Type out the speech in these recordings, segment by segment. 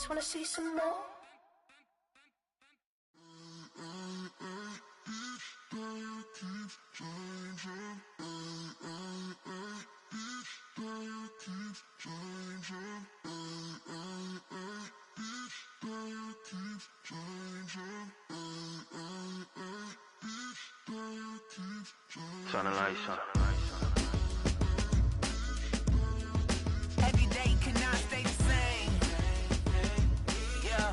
just wanna see some more. Turn the lights on. Every day cannot stay the same. Yeah.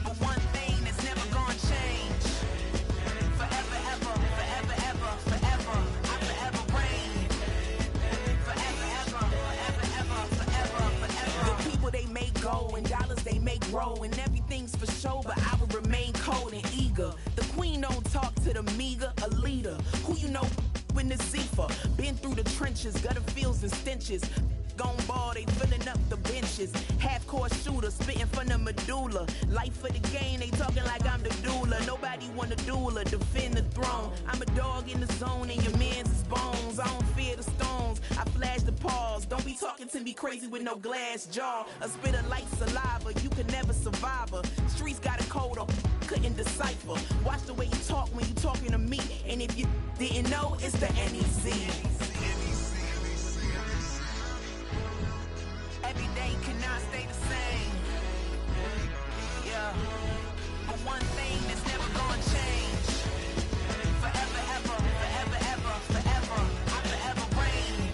But one thing that's never gonna change. Forever, ever, forever, ever, forever. I forever reign. Forever, ever, forever, ever, forever, forever. The people they make go and dollars they make grow. And everything's for show, but I will remain cold and eager. The queen don't talk to the meager, a leader. Who you know in the Zephyr? Been through the trenches, gutter fields and stenches. Gone ball, they filling up the benches. Half-court shooter, spitting from the medulla. Life for the game, they talking like I'm the doula. Nobody want a doula, defend the throne. I'm a dog in the zone and your man's is bones. I don't fear the stones, I flash the paws. Don't be talking to me crazy with no glass jaw. A spit of light saliva, you can never survive her. Streets got a code on, couldn't decipher. Watch the way you talk when you talking to me. And if you didn't know, it's the NEC. Every day cannot stay the same. Yeah. But one thing that's never gonna change. Forever, ever, forever, ever, forever. I forever reign.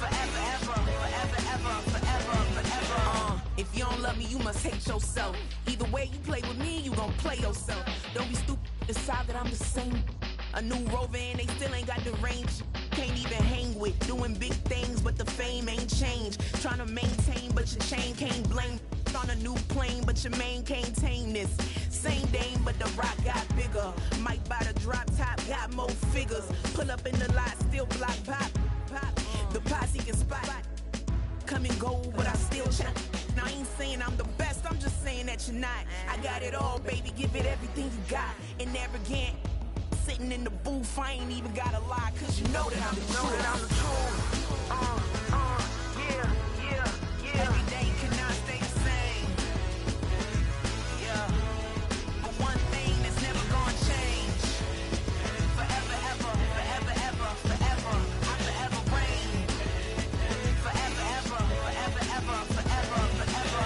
Forever, ever, forever, ever, forever, forever. If you don't love me, you must hate yourself. Either way you play with me, you gon' play yourself. Don't be stupid, decide that I'm the same. A new Rover and they still ain't got the range. Can't even hang with, doing big things, but the fame ain't changed. Trying to maintain, but your chain can't blame. On a new plane, but your main can't tame this. Same dame, but the rock got bigger. Might buy the drop top, got more figures. Pull up in the lot, still block pop. The posse can spot. Come and go, but I still chat. Now I ain't saying I'm the best, I'm just saying that you're not. I got it all, baby, give it everything you got. And never again. Sitting in the booth, I ain't even gotta lie, cause you know that I'm the truth. Yeah. Every day cannot stay the same. Yeah. But one thing that's never gonna change. Forever, ever, forever, ever, forever. I forever reign. Forever, ever, forever, ever, forever, forever.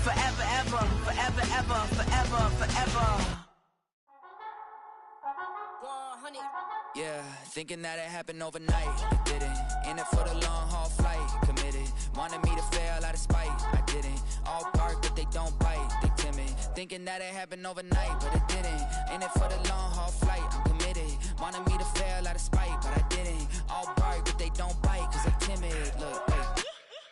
Forever, ever, forever, ever, forever, forever. Yeah, thinking that it happened overnight, it didn't. In it for the long haul flight, committed. Wanted me to fail out of spite, I didn't. All bark but they don't bite, they timid. Thinking that it happened overnight, but it didn't. In it for the long haul flight, I'm committed. Wanted me to fail out of spite, but I didn't. All bark but they don't bite, cause I'm timid. Look, hey.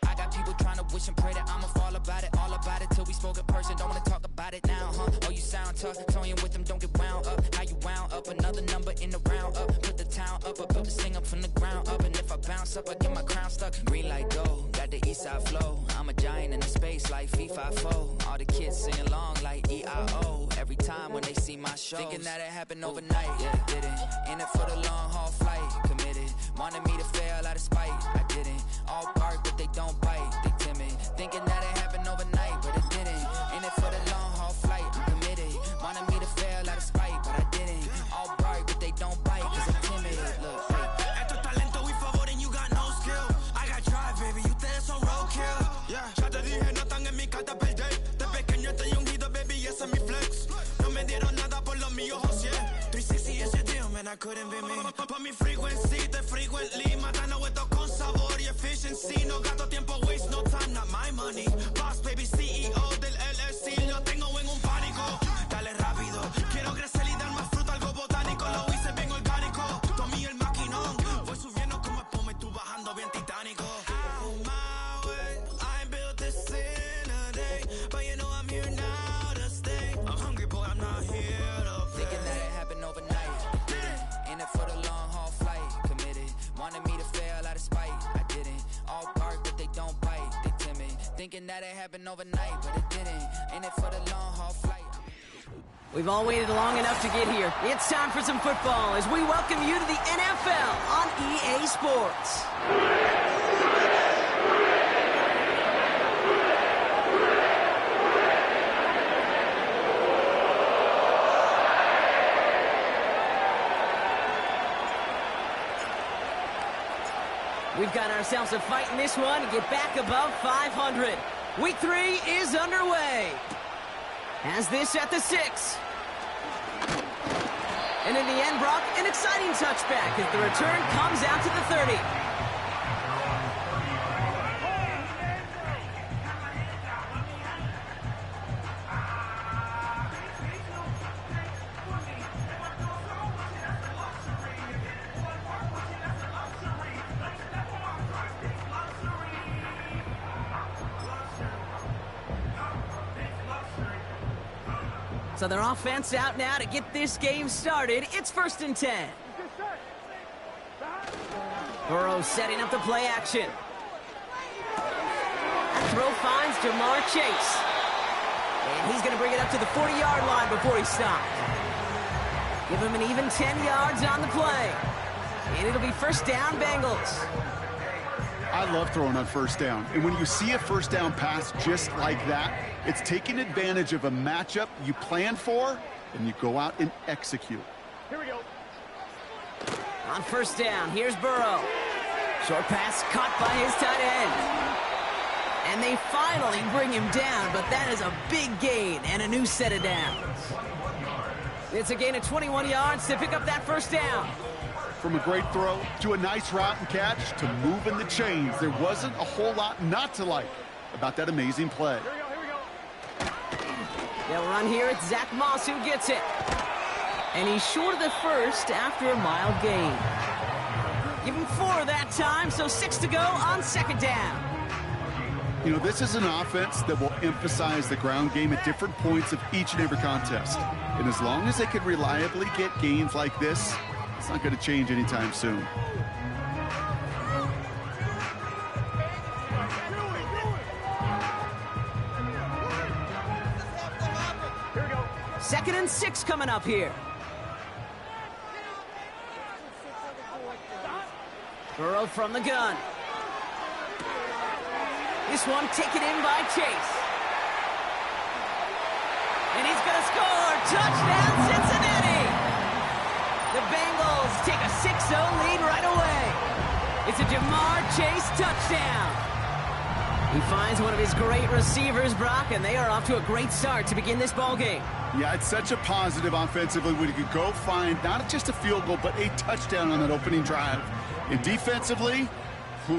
I got people trying to wish and pray that I'ma fall about it, all about it till we spoke in person. Don't wanna talk about it now, huh? Oh, you sound tough, toying with them, don't get wound up. How you wound up? Another number in the round up. Put the town up, I built this thing up from the ground up. And if I bounce up, I get my crown stuck. Green light go, got the east side flow. I'm a giant in the space like FIFA4. All the kids sing along like EIO. Every time when they see my show, thinking that it happened overnight, yeah, it didn't. In it for the long haul flight, committed. Wanted me to fail out of spite, I didn't. All bark but they don't bite, they timid. Thinking that it happened overnight, but it didn't. In it for the long haul flight, I'm committed. Wanted me to fail out of spite, but I didn't. All bark but they don't bite, cause I'm timid. Look, hey. Esto es talento, we favor and you got no skill. I got drive, baby, ustedes son roadkill. Yeah, ya te dije, no están en mi carta perder. De pequeño estoy ungido, baby, y ese es mi flex. No me dieron nada por los míos, José. 360 is your deal, man, I couldn't be me. Pa' mi frequency, te frequently. Matando esto con sabor y efficiency. No gasto tiempo, waste no time, not my money. Boss, baby, CEO del LLC. Lo tengo en un pánico. Dale rápido, quiero crecer y dar más fruto, algo botánico. Lo hice bien orgánico. Tomé el maquinón. Voy subiendo como espuma y tú bajando bien titánico. Out my way, I built this in a day. But you know I'm here now to stay. I'm hungry, boy, I'm not here. Thinking that it happened overnight, but it didn't. Ain't it for the long haul flight? We've all waited long enough to get here. It's time for some football as we welcome you to the NFL on EA Sports. We've got ourselves a fight in this one to get back above 500. Week 3 is underway. Has this at the 6. And in the end, Brock, an exciting touchback as the return comes out to the 30. So their offense out now to get this game started. It's 1st and 10. Burrow setting up the play action. That throw finds Jamar Chase. And he's going to bring it up to the 40-yard line before he stops. Give him an even 10 yards on the play. And it'll be 1st down, Bengals. I love throwing on 1st down. And when you see a 1st down pass just like that, it's taking advantage of a matchup you plan for, and you go out and execute. Here we go. On 1st down, here's Burrow. Short pass caught by his tight end. And they finally bring him down, but that is a big gain and a new set of downs. It's a gain of 21 yards to pick up that 1st down. From a great throw to a nice route and catch to moving the chains, there wasn't a whole lot not to like about that amazing play. Here we go. They'll run here. It's Zach Moss who gets it. And he's short of the 1st after a mild gain. Give him 4 that time, so 6 to go on 2nd down. You know, this is an offense that will emphasize the ground game at different points of each and every contest. And as long as they can reliably get gains like this, it's not going to change anytime soon. Here we go. 2nd and 6 coming up here. Burrow from the gun. This one taken in by Chase. And he's going to score. Touchdown, Cincinnati. The Bengals take a 6-0 lead right away. It's a Jamar Chase touchdown. He finds one of his great receivers, Brock, and they are off to a great start to begin this ball game. Yeah, it's such a positive offensively when you can go find not just a field goal, but a touchdown on that opening drive. And defensively,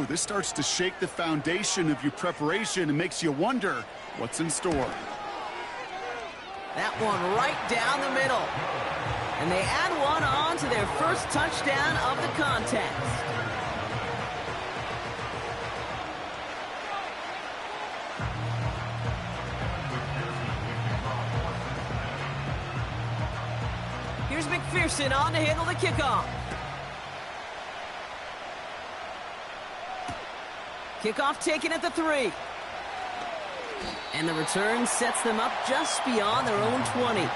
this starts to shake the foundation of your preparation and makes you wonder what's in store. That one right down the middle. And they add one on to their 1st touchdown of the contest. Here's McPherson on to handle the kickoff. Kickoff taken at the 3. And the return sets them up just beyond their own 20.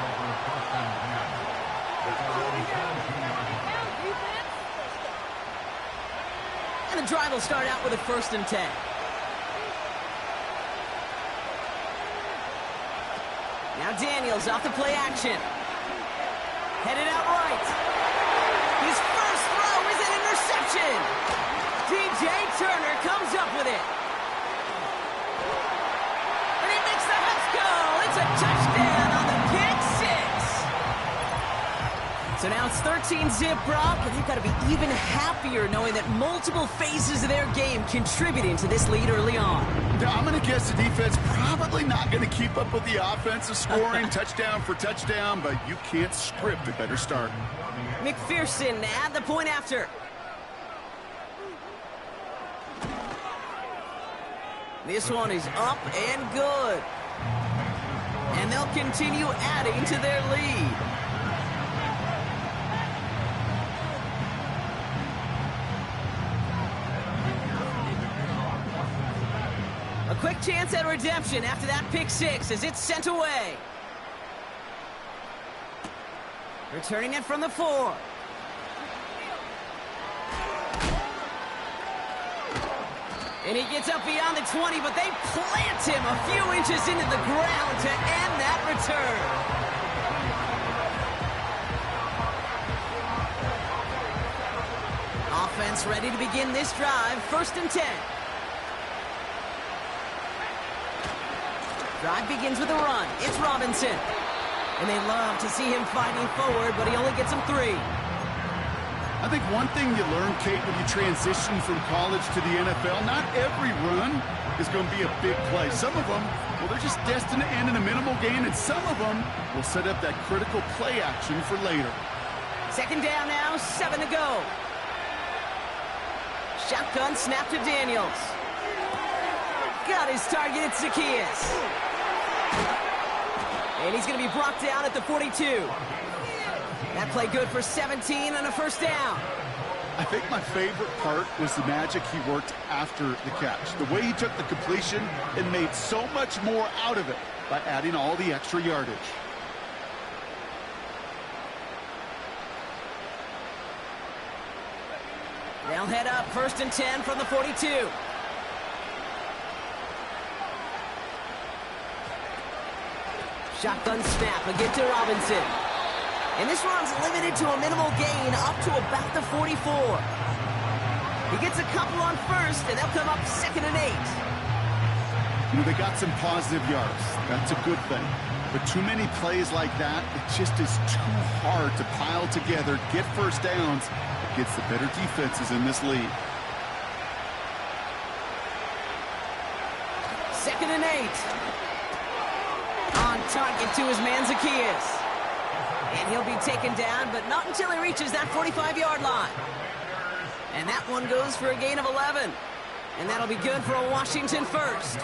And the drive will start out with a 1st and 10. Now Daniels off the play action. Headed out right. His first throw is an interception. DJ Turner comes up with it. And he makes the Huts go. It's a touchdown on the pick 6. So now it's 13-zip, Brock, and they've got to be even happier knowing that multiple phases of their game contributing to this lead early on. Now, I'm going to guess the defense probably not going to keep up with the offensive scoring touchdown for touchdown, but you can't script a better start. McPherson at the point after. This one is up and good. And they'll continue adding to their lead. A quick chance at redemption after that pick six as it's sent away. Returning it from the 4. And he gets up beyond the 20, but they plant him a few inches into the ground to end that return. Offense ready to begin this drive. 1st and 10. Drive begins with a run. It's Robinson. And they love to see him fighting forward, but he only gets him 3. I think one thing you learn, Kate, when you transition from college to the NFL, not every run is going to be a big play. Some of them, well, they're just destined to end in a minimal gain, and some of them will set up that critical play action for later. 2nd down now, 7 to go. Shotgun snap to Daniels. Got his target at Zacchaeus. And he's going to be brought down at the 42. That play good for 17 and a 1st down. I think my favorite part was the magic he worked after the catch. The way he took the completion and made so much more out of it by adding all the extra yardage. They'll head up 1st and 10 from the 42. Shotgun snap again to Robinson. And this run's limited to a minimal gain up to about the 44. He gets a couple on 1st, and they'll come up 2nd and 8. You know, they got some positive yards. That's a good thing. But too many plays like that, it just is too hard to pile together, get 1st downs against the better defenses in this league. 2nd and 8. On target to his man Zacchaeus. And he'll be taken down, but not until he reaches that 45-yard line. And that one goes for a gain of 11. And that'll be good for a Washington 1st.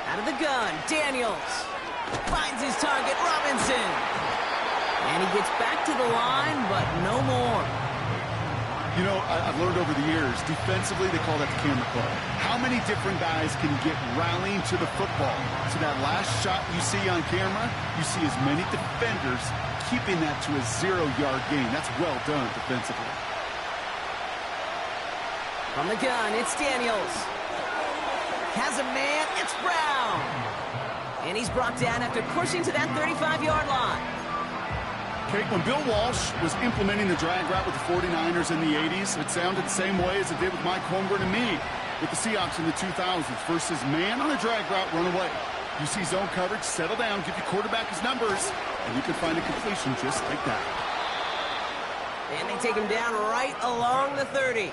Out of the gun, Daniels. Finds his target, Robinson. And he gets back to the line, but no more. You know, I've learned over the years, defensively, they call that the camera club. How many different guys can get rallying to the football? So that last shot you see on camera, you see as many defenders keeping that to a 0-yard gain. That's well done defensively. From the gun, it's Daniels. Has a man, it's Brown. And he's brought down after pushing to that 35-yard line. Kate, when Bill Walsh was implementing the drag route with the 49ers in the 80s, it sounded the same way as it did with Mike Holmgren and me with the Seahawks in the 2000s. Versus man on a drag route, run away. You see zone coverage, settle down, give your quarterback his numbers, and you can find a completion just like that. And they take him down right along the 30.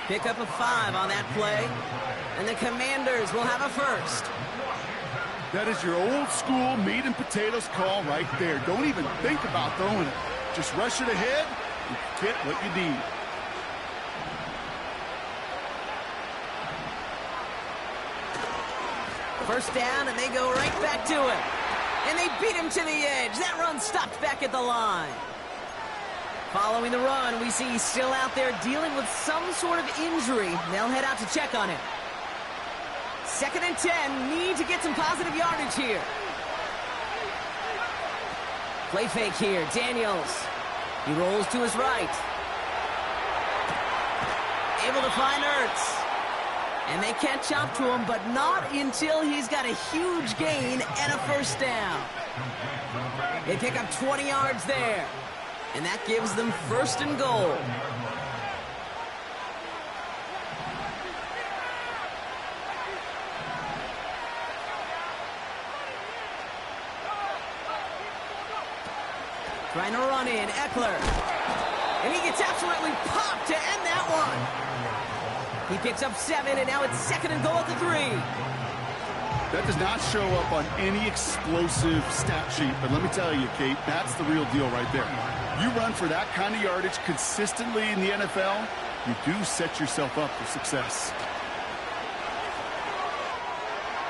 Pick up a 5 on that play, and the Commanders will have a 1st. That is your old school meat and potatoes call right there. Don't even think about throwing it. Just rush it ahead and get what you need. First down, and they go right back to him. And they beat him to the edge. That run stopped back at the line. Following the run, we see he's still out there dealing with some sort of injury. They'll head out to check on him. 2nd and 10, need to get some positive yardage here. Play fake here, Daniels. He rolls to his right. Able to find Ertz. And they catch up to him, but not until he's got a huge gain and a 1st down. They pick up 20 yards there. And that gives them 1st and goal. Trying to run in, Eckler. And he gets absolutely popped to end that one. He picks up 7, and now it's 2nd and goal at the 3. That does not show up on any explosive stat sheet, but let me tell you, Kate, that's the real deal right there. You run for that kind of yardage consistently in the NFL, you do set yourself up for success.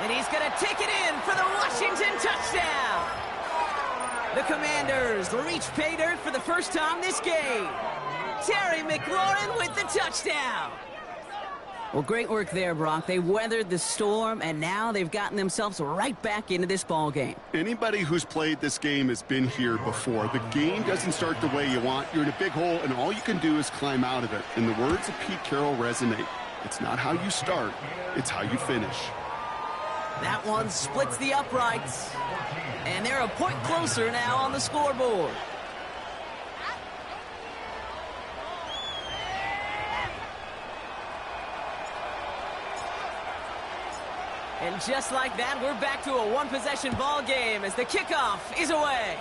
And he's going to take it in for the Washington touchdown. The Commanders reach pay dirt for the first time this game. Terry McLaurin with the touchdown. Well, great work there, Brock. They weathered the storm, and now they've gotten themselves right back into this ball game. Anybody who's played this game has been here before. The game doesn't start the way you want. You're in a big hole, and all you can do is climb out of it. And the words of Pete Carroll resonate. It's not how you start, it's how you finish. That one splits the uprights. And they're a point closer now on the scoreboard. And just like that, we're back to a one-possession ball game as the kickoff is away.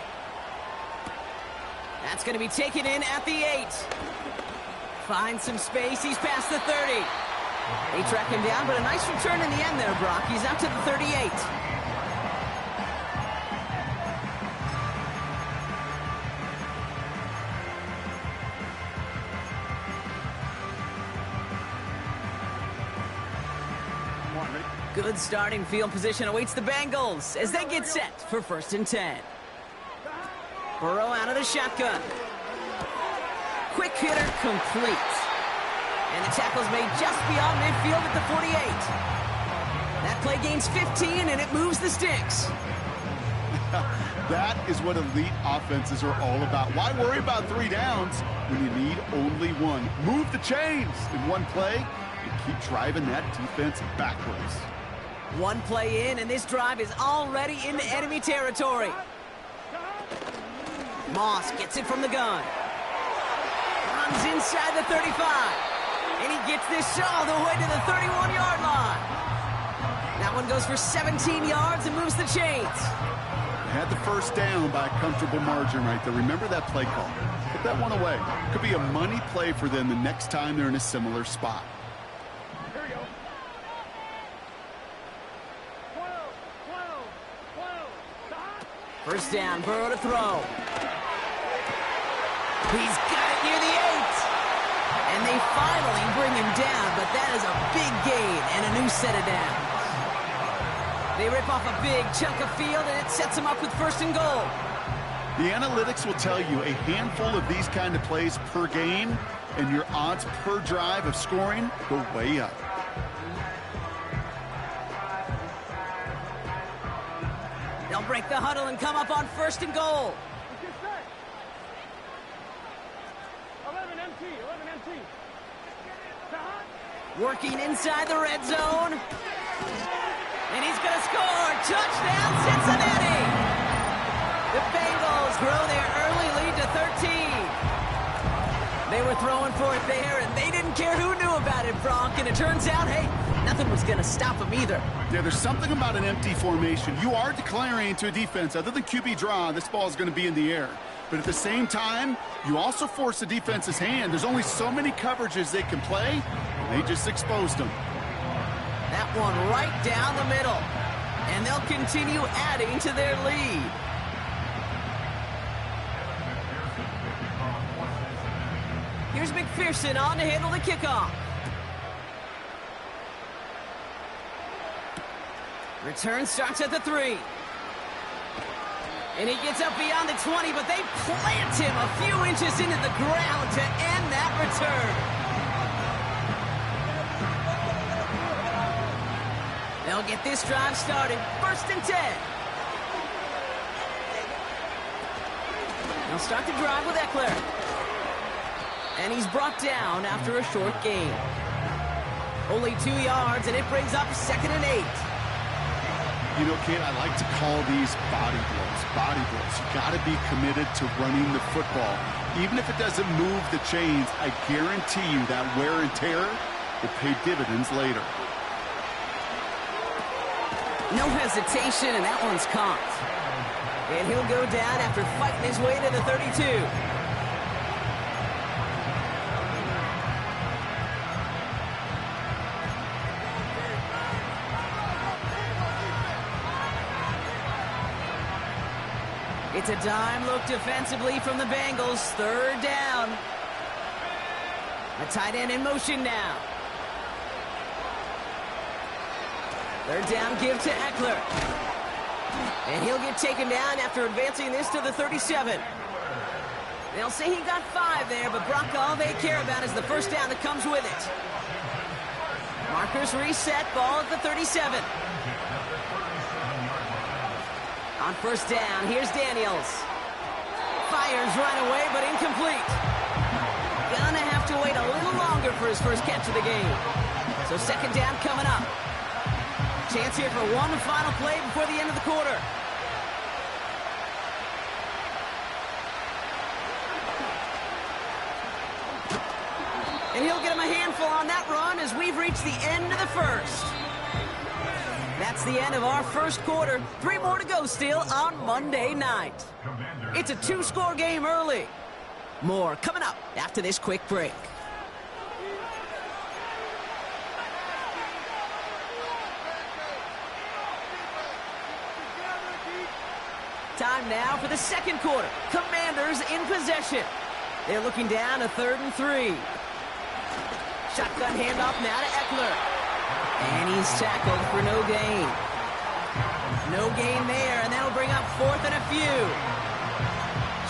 That's going to be taken in at the 8. Finds some space. He's past the 30. They track him down, but a nice return in the end there, Brock. He's out to the 38. Good starting field position awaits the Bengals as they get set for 1st and 10. Burrow out of the shotgun. Quick hitter complete. And the tackle's made just beyond midfield at the 48. That play gains 15 and it moves the sticks. That is what elite offenses are all about. Why worry about 3 downs when you need only 1? Move the chains in one play and keep driving that defense backwards. One play in, and this drive is already into enemy territory. Moss gets it from the gun. Runs inside the 35. And he gets this all the way to the 31-yard line. That one goes for 17 yards and moves the chains. They had the first down by a comfortable margin right there. Remember that play call. Put that one away. Could be a money play for them the next time they're in a similar spot. Here we go. 12. First down, Burrow to throw. He's got it near the 8. And they finally bring him down, but that is a big gain and a new set of downs. They rip off a big chunk of field, and it sets them up with 1st and goal. The analytics will tell you a handful of these kind of plays per game, and your odds per drive of scoring go way up. They'll break the huddle and come up on 1st and goal. 11 MT. Working inside the red zone. And he's going to score. Touchdown, Cincinnati. The Bengals grow their early lead to 13. They were throwing for it there, and they didn't care who knew about it, Bronk. And it turns out, hey, nothing was going to stop them either. Yeah, there's something about an empty formation. You are declaring to a defense, other than QB draw, this ball is going to be in the air. But at the same time, you also force the defense's hand. There's only so many coverages they can play, and they just exposed them. That one right down the middle. And they'll continue adding to their lead. Here's McPherson on to handle the kickoff. Return starts at the 3. And he gets up beyond the 20, but they plant him a few inches into the ground to end that return. They'll get this drive started. 1st and 10. They'll start the drive with Eckler. And he's brought down after a short gain. Only 2 yards, and it brings up 2nd and 8. You know, Kate, I like to call these body blows. Body blows. You got to be committed to running the football. Even if it doesn't move the chains, I guarantee you that wear and tear will pay dividends later. No hesitation, and that one's caught. And he'll go down after fighting his way to the 32. It's a dime look defensively from the Bengals. 3rd down. A tight end in motion now. 3rd down, give to Eckler. And he'll get taken down after advancing this to the 37. They'll say he got 5 there, but Brock, all they care about is the first down that comes with it. Markers reset, ball at the 37. On first down, here's Daniels. Fires right away, but incomplete. Gonna have to wait a little longer for his first catch of the game. So second down coming up. Chance here for one final play before the end of the quarter. And he'll get him a handful on that run as we've reached the end of the first. That's the end of our first quarter. 3 more to go still on Monday night. It's a 2-score game early. More coming up after this quick break. Time now for the second quarter. Commanders in possession. They're looking down a 3rd and 3. Shotgun handoff now to Eckler. And he's tackled for no gain. No gain there, and that'll bring up 4th and a few.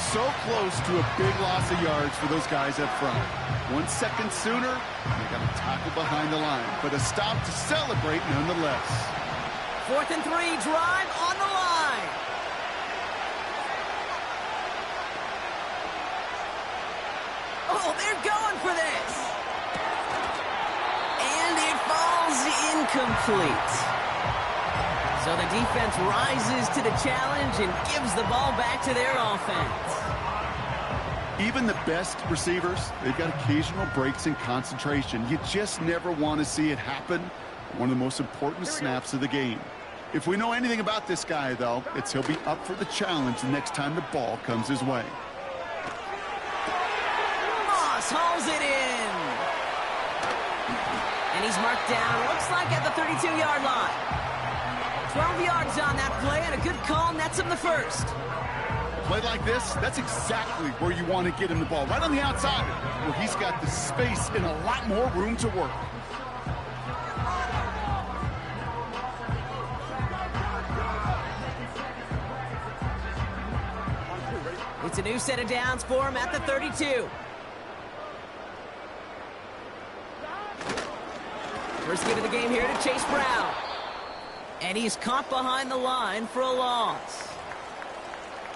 So close to a big loss of yards for those guys up front. 1 second sooner, and they got a tackle behind the line. But a stop to celebrate nonetheless. 4th and 3, drive on the line. Oh, they're going for this. And it falls incomplete. So the defense rises to the challenge and gives the ball back to their offense. Even the best receivers, they've got occasional breaks in concentration. You just never want to see it happen. One of the most important snaps of the game. If we know anything about this guy, though, it's he'll be up for the challenge the next time the ball comes his way. Moss hauls it in. And he's marked down, looks like at the 32-yard line. 12 yards on that play, and a good call nets him the first. A play like this, that's exactly where you want to get him the ball, right on the outside, where he's got the space and a lot more room to work. It's a new set of downs for him at the 32. First give of the game here to Chase Brown. And he's caught behind the line for a loss.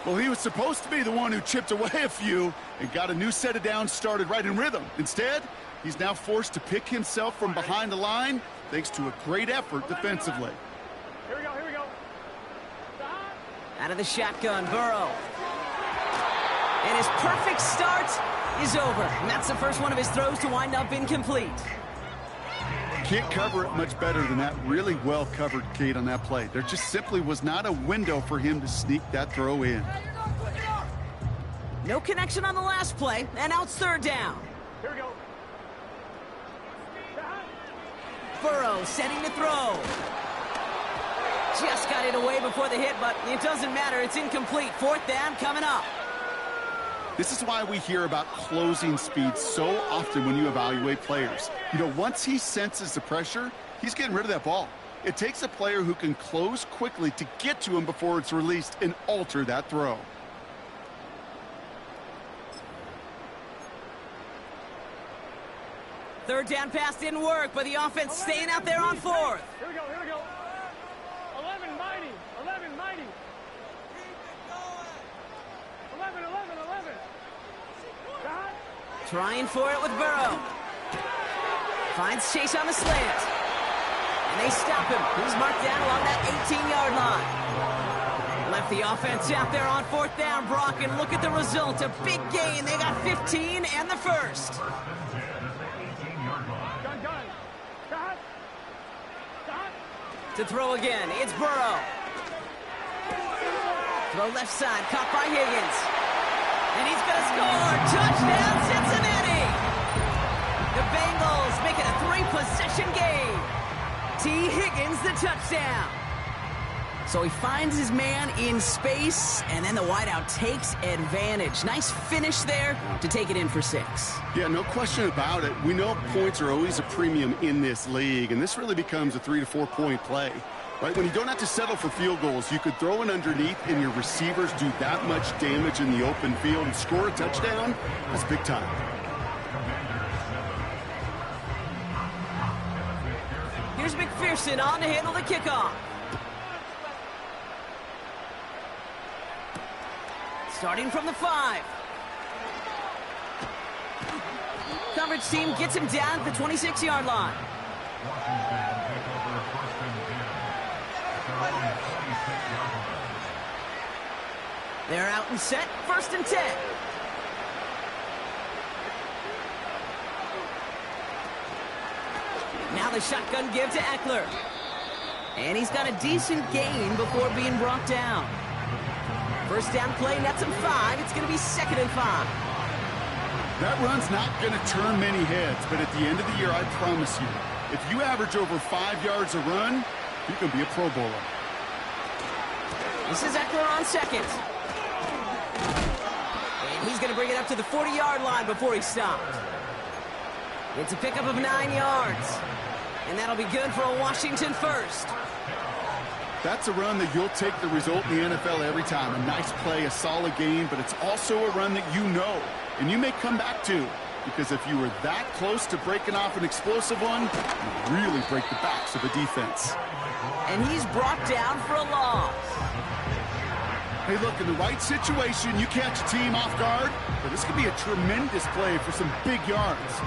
Well, he was supposed to be the one who chipped away a few and got a new set of downs started right in rhythm. Instead, he's now forced to pick himself from behind the line thanks to a great effort defensively. Here we go, here we go. Out of the shotgun, Burrow. And his perfect start is over. And that's the first one of his throws to wind up incomplete. Can't cover it much better than that. Really well covered, Kate, on that play. There just simply was not a window for him to sneak that throw in. No connection on the last play, and now it's 3rd down. Here we go. Burrow setting the throw. Just got it away before the hit, but it doesn't matter. It's incomplete. 4th down coming up. This is why we hear about closing speed so often when you evaluate players. You know, once he senses the pressure, he's getting rid of that ball. It takes a player who can close quickly to get to him before it's released and alter that throw. Third down pass didn't work, but the offense staying out there on 4th. Here we go, here we go. 11 mighty, 11 mighty. 11, 11, 11. Trying for it with Burrow. Finds Chase on the slant. And they stop him. He's marked down along that 18-yard line. Left the offense out there on 4th down, Brock, and look at the result. A big gain. They got 15 and the first. Gun. To throw again, it's Burrow. Throw left side, caught by Higgins. And he's going to score. Touchdown, Cincinnati. The Bengals make it a 3-possession game. T. Higgins, the touchdown. So he finds his man in space, and then the wideout takes advantage. Nice finish there to take it in for 6. Yeah, no question about it. We know points are always a premium in this league, and this really becomes a 3 to 4 point play. Right, when you don't have to settle for field goals, you could throw it underneath and your receivers do that much damage in the open field and score a touchdown. That's big time. Here's McPherson on to handle the kickoff. Starting from the 5. Coverage team gets him down at the 26-yard line. They're out and set, 1st and 10. Now the shotgun give to Eckler. And he's got a decent gain before being brought down. 1st down play, nets him 5. It's going to be 2nd and 5. That run's not going to turn many heads, but at the end of the year, I promise you, if you average over 5 yards a run, you can be a Pro Bowler. This is Eckler on 2nd. And he's going to bring it up to the 40-yard line before he stopped. It's a pickup of 9 yards. And that'll be good for a Washington 1st. That's a run that you'll take the result in the NFL every time. A nice play, a solid game, but it's also a run that you know, and you may come back to. Because if you were that close to breaking off an explosive one, you really break the backs of a defense. And he's brought down for a loss. Hey, look, in the right situation, you catch a team off guard, but this could be a tremendous play for some big yards.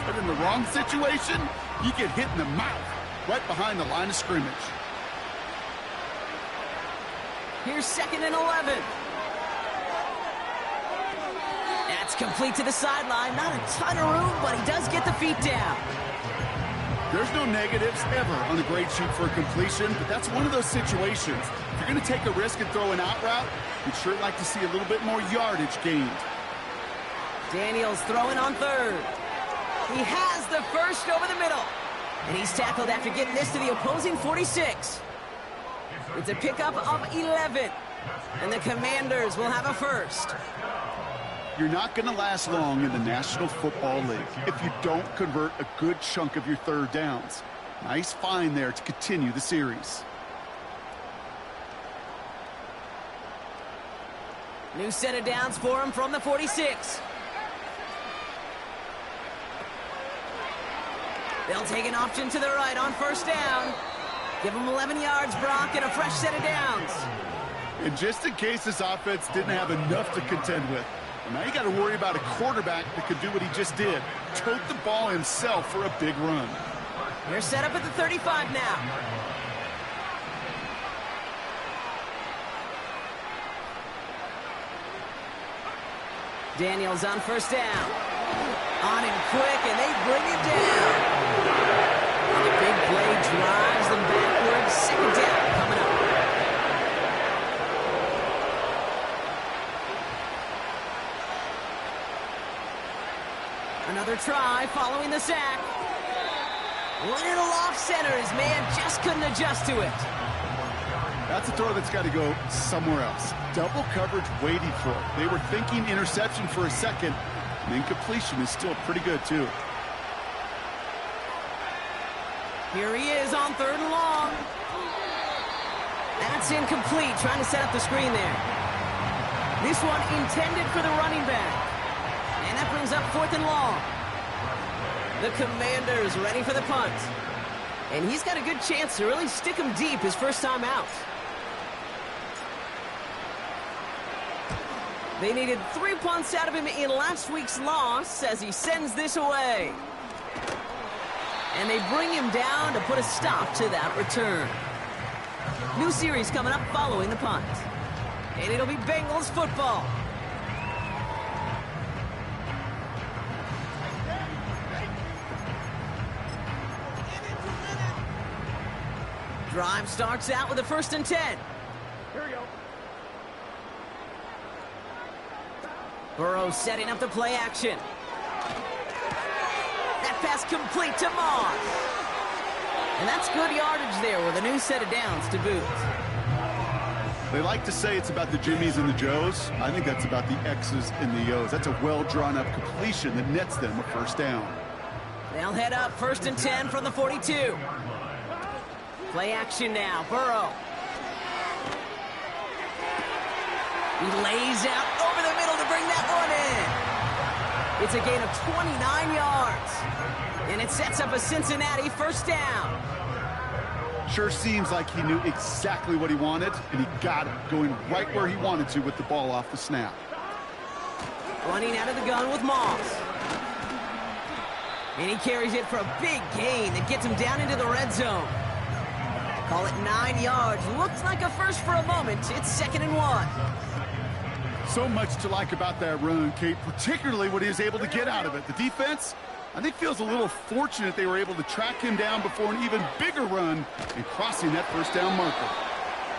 But in the wrong situation, you get hit in the mouth right behind the line of scrimmage. Here's 2nd and 11. That's complete to the sideline. Not a ton of room, but he does get the feet down. There's no negatives ever on the grade sheet for a completion, but that's one of those situations. If you're going to take a risk and throw an out route, you'd sure like to see a little bit more yardage gained. Daniels throwing on 3rd. He has the 1st over the middle. And he's tackled after getting this to the opposing 46. It's a pickup of 11. And the Commanders will have a 1st. You're not going to last long in the National Football League if you don't convert a good chunk of your 3rd downs. Nice find there to continue the series. New set of downs for him from the 46. They'll take an option to the right on 1st down. Give him 11 yards, Brock, and a fresh set of downs. And just in case this offense didn't have enough to contend with, now you got to worry about a quarterback that could do what he just did. Tote the ball himself for a big run. They're set up at the 35 now. Daniels on 1st down. On him quick, and they bring him down. And the big play drives them backwards. 2nd down coming up. Another try following the sack. Little off center. His man just couldn't adjust to it. That's a throw that's got to go somewhere else. Double coverage waiting for it. They were thinking interception for a second, and incompletion is still pretty good, too. Here he is on 3rd and long. That's incomplete, trying to set up the screen there. This one intended for the running back. And that brings up 4th and long. The Commanders ready for the punt. And he's got a good chance to really stick him deep his first time out. They needed 3 punts out of him in last week's loss as he sends this away. And they bring him down to put a stop to that return. New series coming up following the punt. And it'll be Bengals football. Drive starts out with a 1st and 10. Here we go. Burrow setting up the play action. That pass complete to Moss. And that's good yardage there with a new set of downs to boot. They like to say it's about the Jimmies and the Joes. I think that's about the X's and the O's. That's a well-drawn-up completion that nets them a 1st down. They'll head up 1st and 10 from the 42. Play action now, Burrow. He lays out over the middle to bring that one in. It's a gain of 29 yards. And it sets up a Cincinnati first down. Sure seems like he knew exactly what he wanted, and he got it, going right where he wanted to with the ball off the snap. Running out of the gun with Moss. And he carries it for a big gain that gets him down into the red zone. Call it 9 yards. Looks like a first for a moment. It's 2nd and 1. So much to like about that run, Kate, particularly what he was able to get out of it. The defense, I think, feels a little fortunate they were able to track him down before an even bigger run and crossing that first down marker.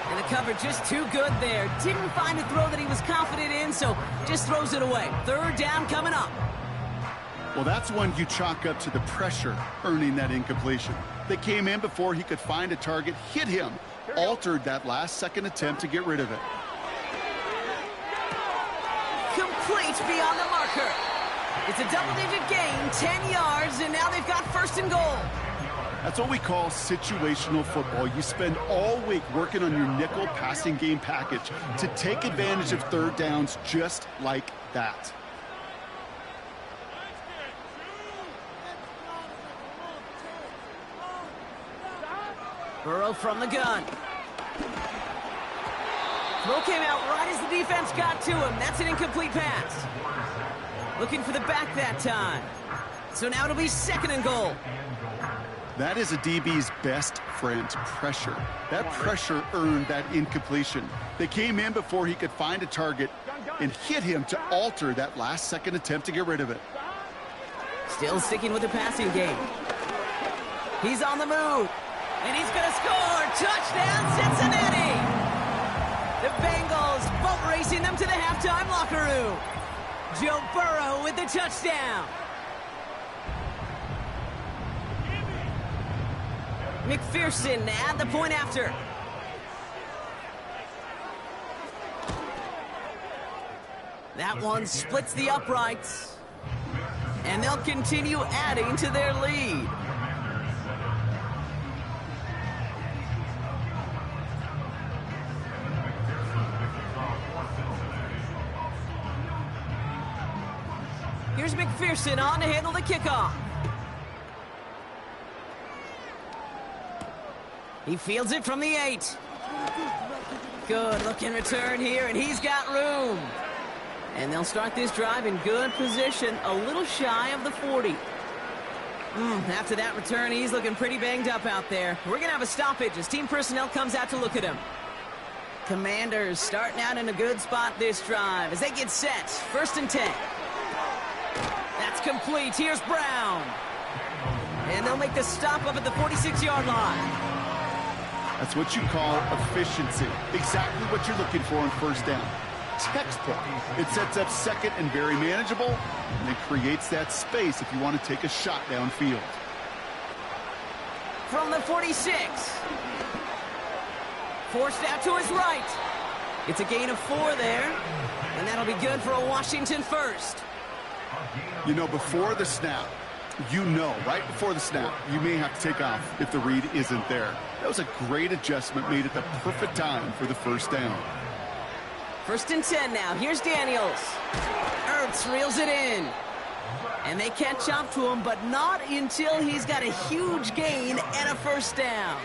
And the cover just too good there. Didn't find a throw that he was confident in, so just throws it away. 3rd down coming up. Well, that's one you chalk up to the pressure earning that incompletion. They came in before he could find a target, hit him, altered that last-second attempt to get rid of it. Complete beyond the marker. It's a double-digit gain, 10 yards, and now they've got 1st and goal. That's what we call situational football. You spend all week working on your nickel passing game package to take advantage of 3rd downs just like that. Burrow from the gun. Throw came out right as the defense got to him. That's an incomplete pass. Looking for the back that time. So now it'll be 2nd and goal. That is a DB's best friend, pressure. That pressure earned that incompletion. They came in before he could find a target and hit him to alter that last-second attempt to get rid of it. Still sticking with the passing game. He's on the move. And he's going to score. Touchdown, Cincinnati! The Bengals boat racing them to the halftime locker room. Joe Burrow with the touchdown. McPherson at the point after. That one splits the uprights. And they'll continue adding to their lead. Here's McPherson on to handle the kickoff. He fields it from the 8. Good looking return here, and he's got room. And they'll start this drive in good position, a little shy of the 40. After that return, he's looking pretty banged up out there. We're going to have a stoppage as team personnel comes out to look at him. Commanders starting out in a good spot this drive as they get set. 1st and 10. That's complete. Here's Brown. And they'll make the stop up at the 46-yard line. That's what you call efficiency. Exactly what you're looking for on 1st down. Textbook. It sets up 2nd and very manageable, and it creates that space if you want to take a shot downfield. From the 46. Forced out to his right. It's a gain of 4 there, and that'll be good for a Washington first. You know, before the snap, right before the snap, you may have to take off if the read isn't there. That was a great adjustment made at the perfect time for the 1st down. 1st and 10 now. Here's Daniels. Ertz reels it in. And they catch up to him, but not until he's got a huge gain and a 1st down.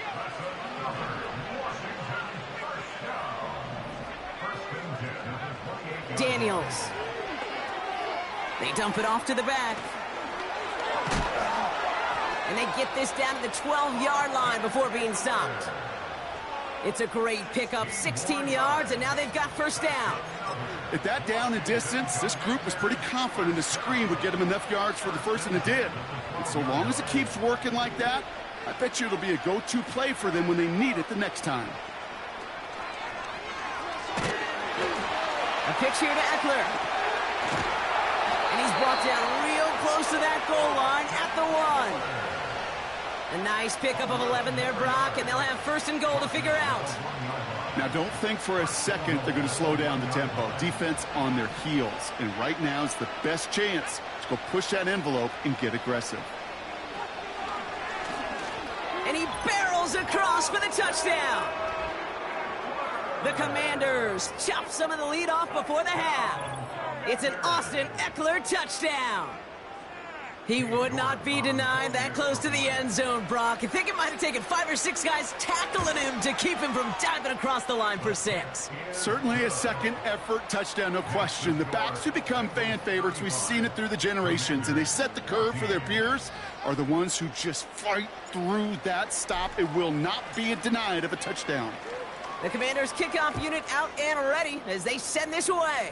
Daniels. They dump it off to the back. And they get this down to the 12-yard line before being stopped. It's a great pickup, 16 yards, and now they've got 1st down. At that down and distance, this group was pretty confident the screen would get them enough yards for the first, and it did. And so long as it keeps working like that, I bet you it'll be a go-to play for them when they need it the next time. A pitch here to Eckler. And he's brought down real close to that goal line at the 1. A nice pickup of 11 there, Brock, and they'll have 1st and goal to figure out. Now, don't think for a second they're going to slow down the tempo. Defense on their heels, and right now is the best chance to go push that envelope and get aggressive. And he barrels barrels across for the touchdown. The Commanders chop some of the lead off before the half. It's an Austin Eckler touchdown. He would not be denied that close to the end zone, Brock. I think it might have taken 5 or 6 guys tackling him to keep him from diving across the line for 6. Certainly a second effort touchdown, no question. The backs who become fan favorites, we've seen it through the generations, and they set the curve for their peers, are the ones who just fight through that stop. It will not be denied of a touchdown. The Commanders' kickoff unit out and ready as they send this away.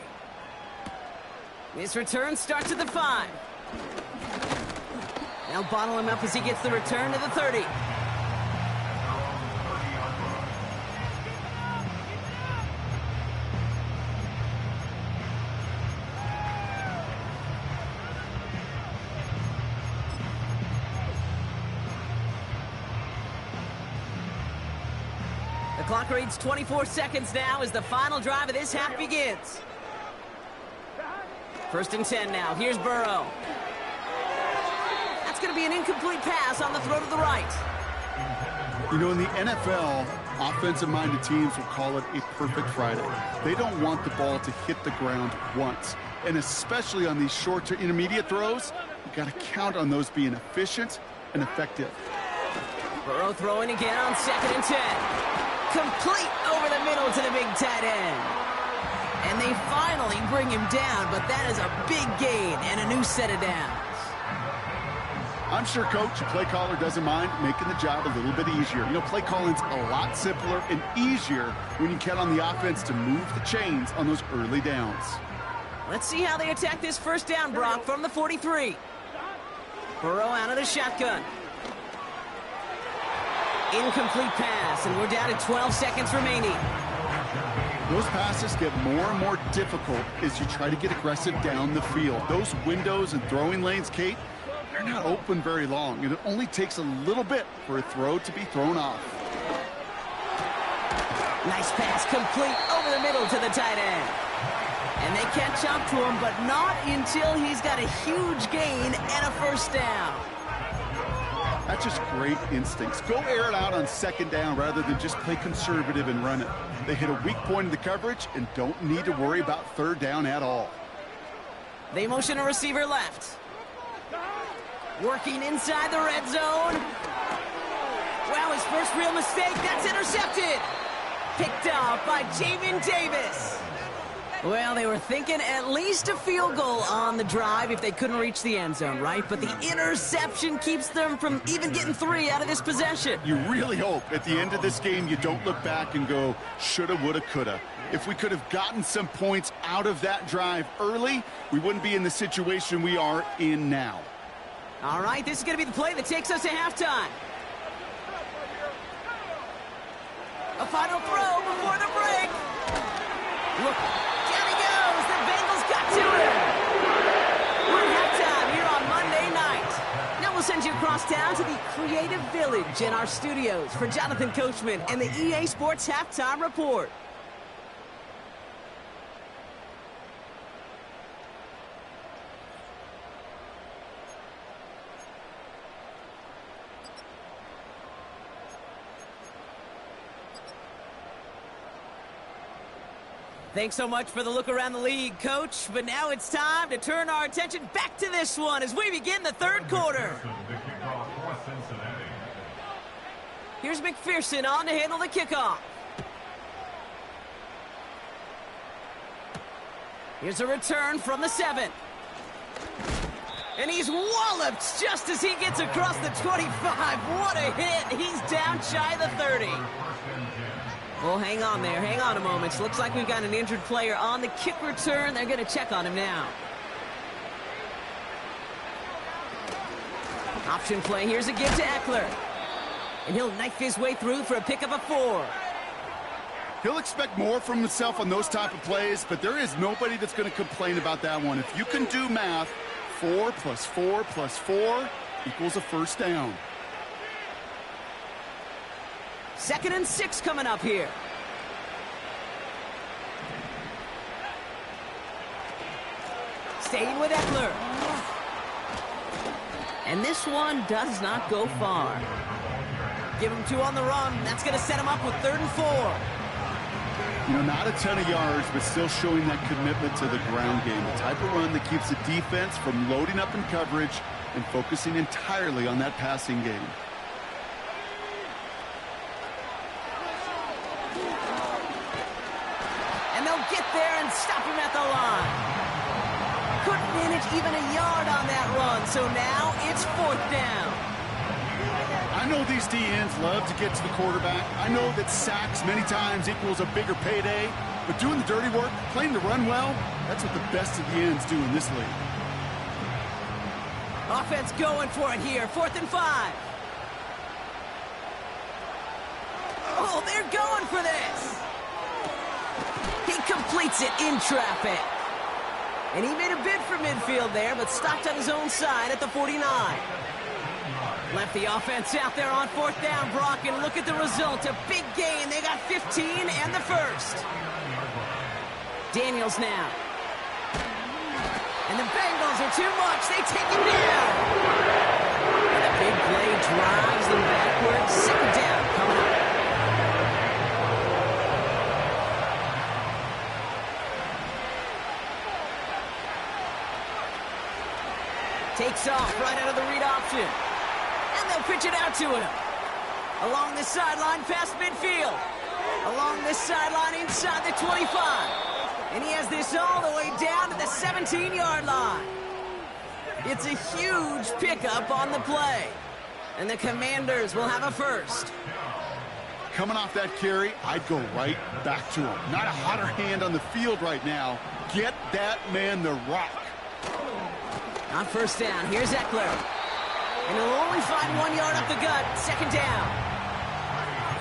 This return starts at the 5. They'll bottle him up as he gets the return to the 30. The clock reads 24 seconds now as the final drive of this half begins. 1st and 10 now. Here's Burrow. That's going to be an incomplete pass on the throw to the right. You know, in the NFL, offensive-minded teams will call it a perfect Friday. They don't want the ball to hit the ground once. And especially on these short to intermediate throws, you got to count on those being efficient and effective. Burrow throwing again on 2nd and 10. Complete over the middle to the big tight end. And they finally bring him down, but that is a big gain and a new set of downs. I'm sure Coach, play caller, doesn't mind making the job a little bit easier. You know, play calling's a lot simpler and easier when you count on the offense to move the chains on those early downs. Let's see how they attack this 1st down, Brock, from the 43. Burrow out of the shotgun. Incomplete pass, and we're down to 12 seconds remaining. Those passes get more and more difficult as you try to get aggressive down the field. Those windows and throwing lanes, Kate, they're not open very long, and it only takes a little bit for a throw to be thrown off. Nice pass, complete over the middle to the tight end. And they catch up to him, but not until he's got a huge gain and a 1st down. That's just great instincts. Go air it out on 2nd down rather than just play conservative and run it. They hit a weak point in the coverage and don't need to worry about 3rd down at all. They motion a receiver left. Working inside the red zone. Wow, his first real mistake. That's intercepted. Picked off by Jamin Davis. Well, they were thinking at least a field goal on the drive if they couldn't reach the end zone, right? But the interception keeps them from even getting 3 out of this possession. You really hope at the end of this game you don't look back and go, shoulda, woulda, coulda. If we could have gotten some points out of that drive early, we wouldn't be in the situation we are in now. All right, this is going to be the play that takes us to halftime. A final throw before the break. Look, down he goes. The Bengals got to him. We're at halftime here on Monday night. Now we'll send you across town to the Creative Village in our studios for Jonathan Coachman and the EA Sports Halftime Report. Thanks so much for the look around the league, Coach. But now it's time to turn our attention back to this one as we begin the 3rd quarter. Here's McPherson on to handle the kickoff. Here's a return from the 7. And he's walloped just as he gets across the 25. What a hit. He's down shy of the 30. Well, hang on there. Hang on a moment. Looks like we've got an injured player on the kick return. They're going to check on him now. Option play. Here's a give to Eckler. And he'll knife his way through for a pickup of 4. He'll expect more from himself on those type of plays, but there is nobody that's going to complain about that one. If you can do math, 4 plus 4 plus 4 equals a 1st down. 2nd and 6 coming up here. Staying with Eckler. And this one does not go far. give him 2 on the run. That's going to set him up with 3rd and 4. You know, not a ton of yards, but still showing that commitment to the ground game. The type of run that keeps the defense from loading up in coverage and focusing entirely on that passing game. And they'll get there and stop him at the line. Couldn't manage even a yard on that run, so now it's 4th down. I know these D-ends love to get to the quarterback. I know that sacks many times equals a bigger payday, but doing the dirty work, playing the run well, that's what the best of the ends do in this league. Offense going for it here, 4th and 5. Oh, they're going for this. He completes it in traffic. And he made a bid for midfield there, but stopped on his own side at the 49. Left the offense out there on 4th down, Brock, and look at the result. A big gain. They got 15 and the 1st. Daniels now. And the Bengals are too much. They take him down. And a big play drives them backwards. 2nd down coming up. Takes off right out of the read option. And they'll pitch it out to him. Along this sideline, past midfield. Along this sideline, inside the 25. And he has this all the way down to the 17-yard line. It's a huge pickup on the play. And the Commanders will have a 1st. Coming off that carry, I'd go right back to him. Not a hotter hand on the field right now. Get that man the rock. On 1st down, here's Eckler. And he'll only find 1 yard up the gut. 2nd down.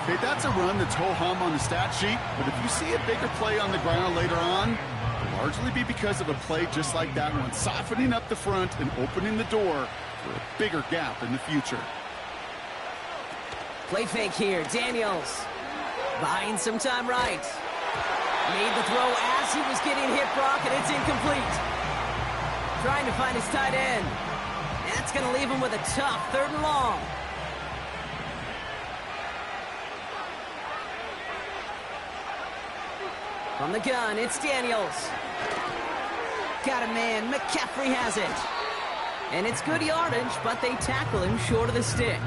Okay, that's a run that's ho-hum on the stat sheet, but if you see a bigger play on the ground later on, it'll largely be because of a play just like that one, softening up the front and opening the door for a bigger gap in the future. Play fake here, Daniels. Buying some time right. Made the throw as he was getting hit, Brock, and it's incomplete. Trying to find his tight end. That's going to leave him with a tough 3rd and long. From the gun, it's Daniels. Got a man, McCaffrey has it. And it's good yardage, but they tackle him short of the sticks.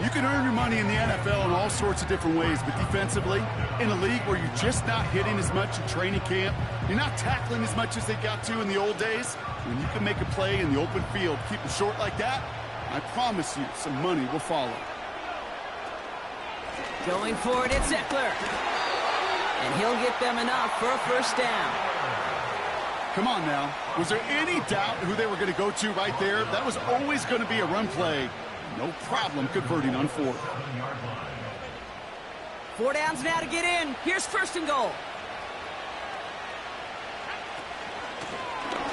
You can earn your money in the NFL in all sorts of different ways, but defensively, in a league where you're just not hitting as much in training camp, you're not tackling as much as they got to in the old days, when you can make a play in the open field, keep them short like that, I promise you some money will follow. Going for it, it's Eckler. And he'll get them enough for a 1st down. Come on now. Was there any doubt who they were going to go to right there? That was always going to be a run play. No problem converting on 4th. 4 downs now to get in. Here's 1st and goal.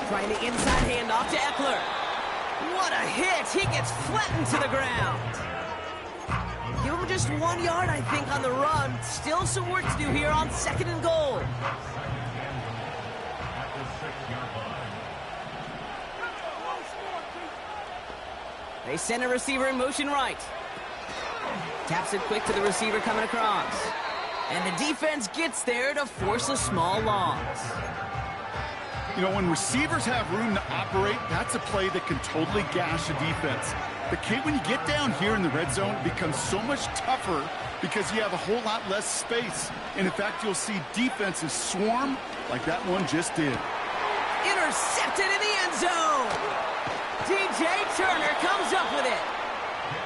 Trying the inside handoff to Eckler. What a hit. He gets flattened to the ground. Give him just 1 yard, I think, on the run. Still some work to do here on 2nd and goal. They send a receiver in motion right. Taps it quick to the receiver coming across. And the defense gets there to force a small loss. You know, when receivers have room to operate, that's a play that can totally gash a defense. But Kate, when you get down here in the red zone, it becomes so much tougher because you have a whole lot less space. And in fact, you'll see defenses swarm like that one just did. Intercepted in the end zone. DJ Turner comes up with it.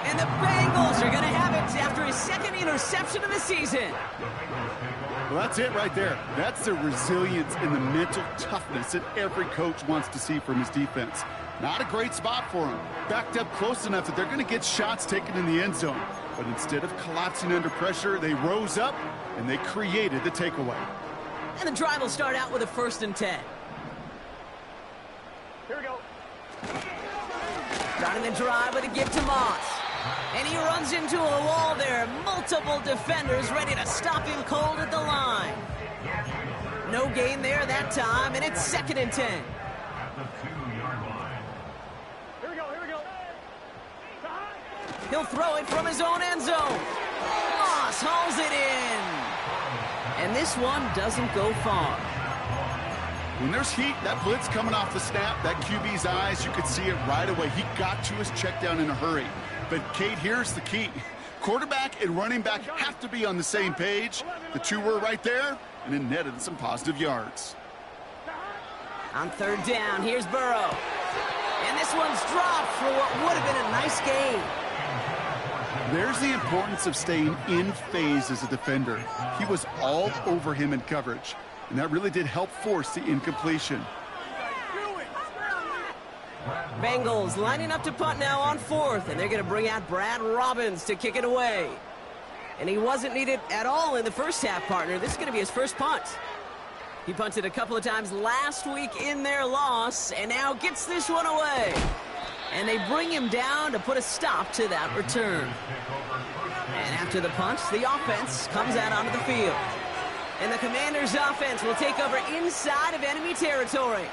And the Bengals are going to have it after his 2nd interception of the season. Well, that's it right there. That's the resilience and the mental toughness that every coach wants to see from his defense. Not a great spot for him. Backed up close enough that they're going to get shots taken in the end zone. But instead of collapsing under pressure, they rose up and they created the takeaway. And the drive will start out with a 1st and 10. Here we go. Starting the drive with a give to Moss. And he runs into a wall there. Multiple defenders ready to stop him cold at the line. No gain there that time, and it's 2nd and 10. Here we go. He'll throw it from his own end zone. Moss hauls it in. And this one doesn't go far. When there's heat, that blitz coming off the snap, that QB's eyes, you could see it right away. He got to his check down in a hurry. But, Kate, here's the key. Quarterback and running back have to be on the same page. The two were right there, and it netted some positive yards. On third down, here's Burrow. And this one's dropped for what would have been a nice gain. There's the importance of staying in phase as a defender. He was all over him in coverage, and that really did help force the incompletion. Bengals lining up to punt now on fourth, and they're going to bring out Brad Robbins to kick it away. And he wasn't needed at all in the first half, partner. This is going to be his first punt. He punted a couple of times last week in their loss, and now gets this one away. And they bring him down to put a stop to that return. And after the punt, the offense comes out onto the field. And the Commanders' offense will take over inside of enemy territory.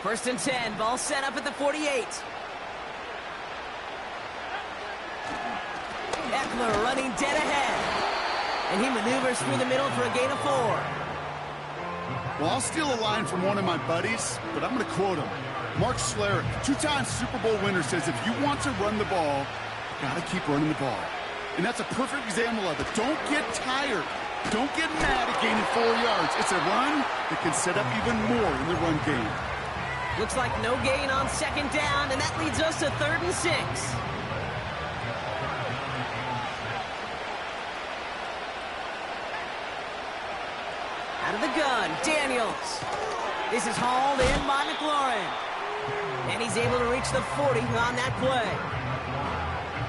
First and 10, ball set up at the 48. Eckler running dead ahead. And he maneuvers through the middle for a gain of 4. Well, I'll steal a line from one of my buddies, but I'm going to quote him. Mark Schlereth, two-time Super Bowl winner, says if you want to run the ball, you got to keep running the ball. And that's a perfect example of it. Don't get tired. Don't get mad at gaining 4 yards. It's a run that can set up even more in the run game. Looks like no gain on second down, and that leads us to 3rd and 6. Out of the gun, Daniels. This is hauled in by McLaurin. And he's able to reach the 40 on that play.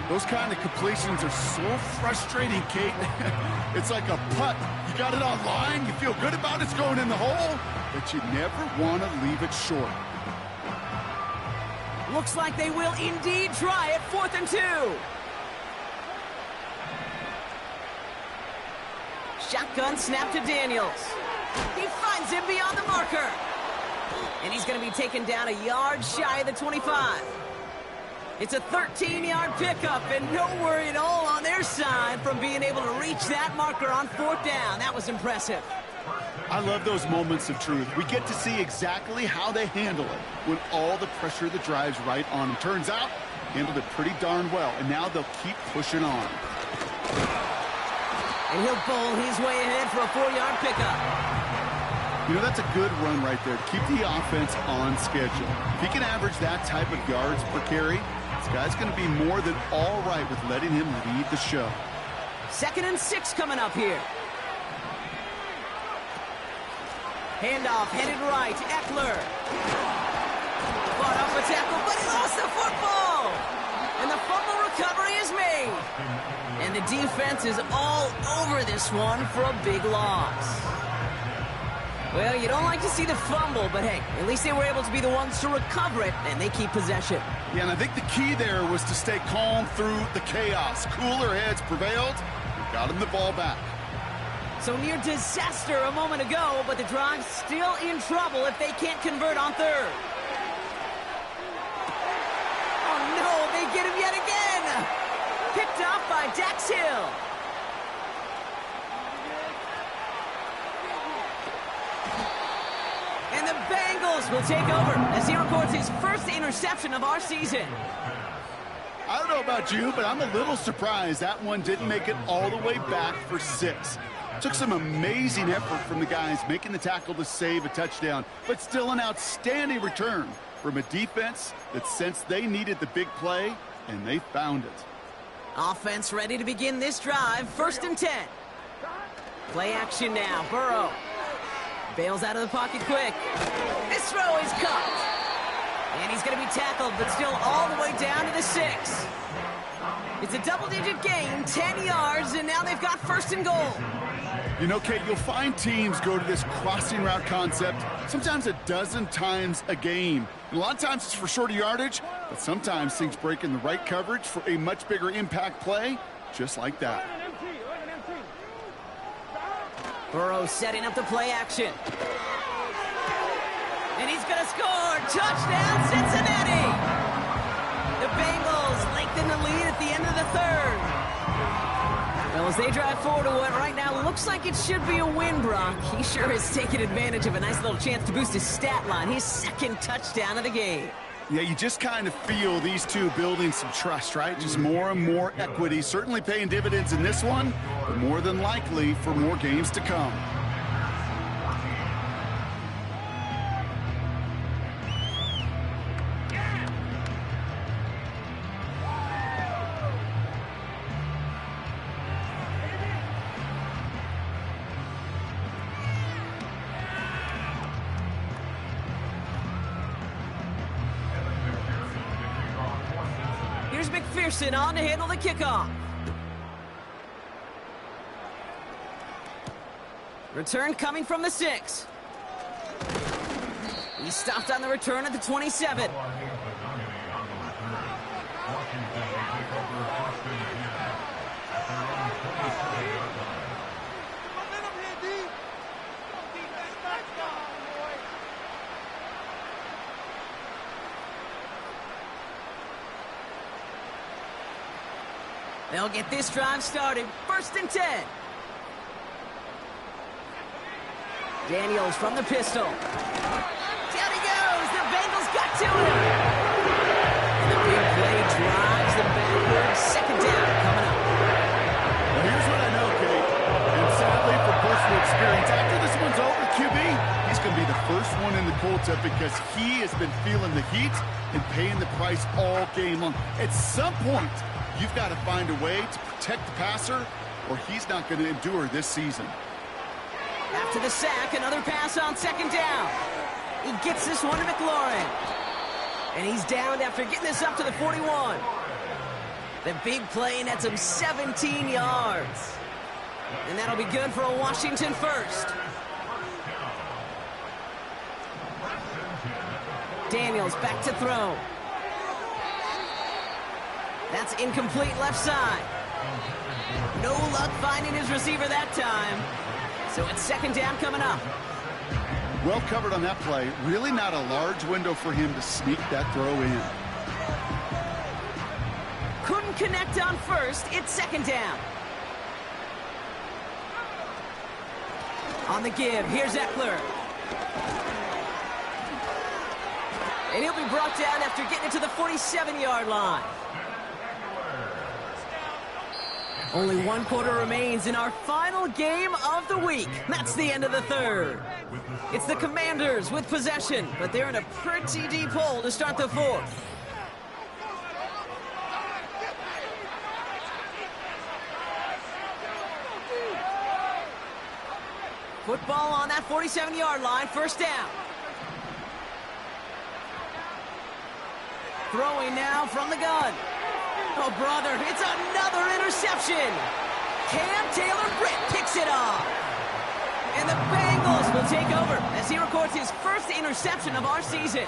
Those kind of completions are so frustrating, Kate. It's like a putt. You got it on line, you feel good about it's going in the hole, but you never want to leave it short. Looks like they will indeed try it. 4th and 2. Shotgun snap to Daniels. He finds him beyond the marker. And he's going to be taken down a yard shy of the 25. It's a 13-yard pickup, and no worry at all on their side from being able to reach that marker on 4th down. That was impressive. I love those moments of truth. We get to see exactly how they handle it when all the pressure that drives right on them. Turns out, handled it pretty darn well, and now they'll keep pushing on. And he'll bowl his way ahead for a 4-yard pickup. You know, that's a good run right there to keep the offense on schedule. If he can average that type of yards per carry, this guy's going to be more than all right with letting him lead the show. 2nd and 6 coming up here. Handoff headed right. Eckler. Fought up a tackle, but he lost the football. And the fumble recovery is made. And the defense is all over this one for a big loss. Well, you don't like to see the fumble, but hey, at least they were able to be the ones to recover it, and they keep possession. Yeah, and I think the key there was to stay calm through the chaos. Cooler heads prevailed and got him the ball back. So near disaster a moment ago, but the drive's still in trouble if they can't convert on 3rd. Oh no, they get him yet again! Picked off by Dax Hill. And the Bengals will take over as he records his first interception of our season. I don't know about you, but I'm a little surprised that one didn't make it all the way back for 6. Took some amazing effort from the guys making the tackle to save a touchdown, but still an outstanding return from a defense that sensed they needed the big play, and they found it. Offense ready to begin this drive. 1st and 10. Play action now. Burrow bails out of the pocket quick. This throw is caught. And he's going to be tackled, but still all the way down to the 6. It's a double-digit gain, 10 yards, and now they've got 1st and goal. You know, Kate, you'll find teams go to this crossing route concept sometimes a dozen times a game. And a lot of times it's for shorter yardage, but sometimes things break in the right coverage for a much bigger impact play, just like that. Burrow setting up the play action. And he's going to score. Touchdown, Cincinnati. The Bengals lengthen the lead at the end of the third. Well, as they drive forward to what right now looks like it should be a win, Brock, he sure has taken advantage of a nice little chance to boost his stat line. His second touchdown of the game. Yeah, you just kind of feel these two building some trust, right? Just more and more equity. Certainly paying dividends in this one, but more than likely for more games to come. Here's McPherson on to handle the kickoff. Return coming from the 6. He stopped on the return at the 27. They'll get this drive started. 1st and 10. Daniels from the pistol. Down he goes. The Bengals got to him. And the big play drives them backward. 2nd down coming up. Well, here's what I know, Kate. And sadly, from personal experience, after this one's over, QB, he's going to be the first one in the cold tub because he has been feeling the heat and paying the price all game long. At some point, you've got to find a way to protect the passer, or he's not going to endure this season. After the sack, another pass on 2nd down. He gets this one to McLaurin. And he's downed after getting this up to the 41. The big play nets him 17 yards. And that'll be good for a Washington first. Daniels back to throw. That's incomplete left side. No luck finding his receiver that time. So it's 2nd down coming up. Well covered on that play. Really not a large window for him to sneak that throw in. Couldn't connect on 1st. It's 2nd down. On the give, here's Eckler. And he'll be brought down after getting it to the 47-yard line. Only 1 quarter remains in our final game of the week. That's the end of the third. It's the Commanders with possession, but they're in a pretty deep hole to start the 4th. Football on that 47-yard line, 1st down. Throwing now from the gun. Oh, brother, it's another interception. Cam Taylor-Britt picks it off. And the Bengals will take over as he records his first interception of our season.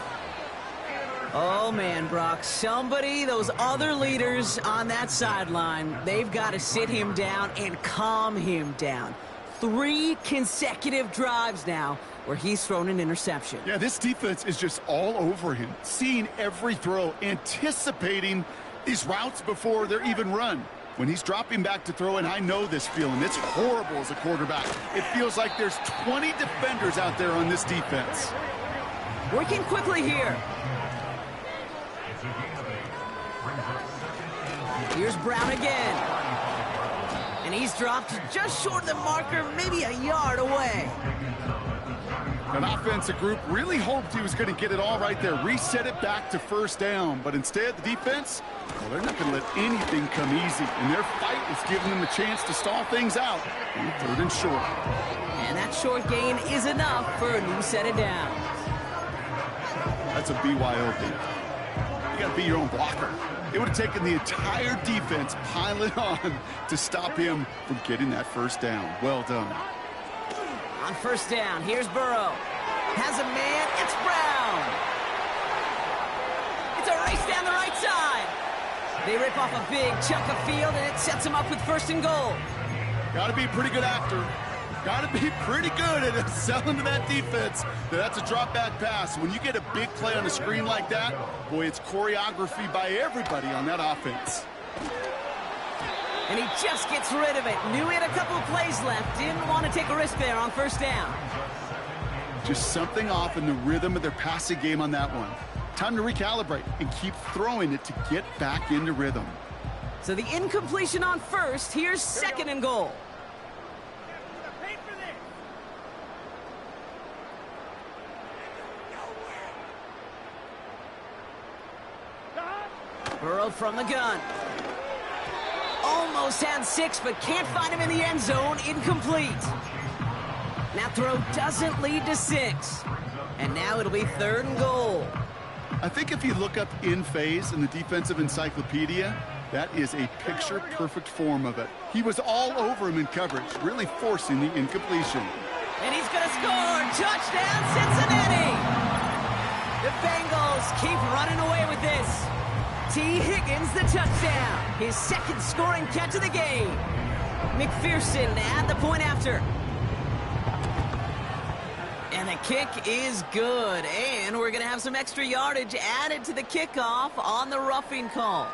Oh, man, Brock, those other leaders on that sideline, they've got to sit him down and calm him down. 3 consecutive drives now where he's thrown an interception. Yeah, this defense is just all over him, seeing every throw, anticipating these routes before they're even run. When he's dropping back to throw, and I know this feeling, it's horrible as a quarterback. It feels like there's 20 defenders out there on this defense. Working quickly here. Here's Brown again. And he's dropped just short of the marker, maybe a yard away. An offensive group really hoped he was going to get it all right there, reset it back to 1st down. But instead, the defense, well, they're not going to let anything come easy. And their fight was giving them a chance to stall things out on 3rd and short. And that short gain is enough for a new set of downs. That's a BYOB. You got to be your own blocker. It would have taken the entire defense piling on to stop him from getting that 1st down. Well done. On 1st down, here's Burrow. Has a man, it's Brown. It's a race down the right side. They rip off a big chunk of field, and it sets them up with 1st and goal. Got to be pretty good actor. Got to be pretty good at selling to that defense. That's a drop back pass. When you get a big play on the screen like that, boy, it's choreography by everybody on that offense. And he just gets rid of it. Knew he had a couple of plays left. Didn't want to take a risk there on first down. Just something off in the rhythm of their passing game on that one. Time to recalibrate and keep throwing it to get back into rhythm. So the incompletion on first. Here's second and goal. Burrow from the gun. Almost had 6, but can't find him in the end zone. Incomplete. That throw doesn't lead to 6. And now it'll be third and goal. I think if you look up in phase in the defensive encyclopedia, that is a picture-perfect form of it. He was all over him in coverage, really forcing the incompletion. And he's going to score. Touchdown, Cincinnati. The Bengals keep running away with this. T. Higgins, the touchdown. His second scoring catch of the game. McPherson at the point after. And the kick is good. And we're going to have some extra yardage added to the kickoff on the roughing call.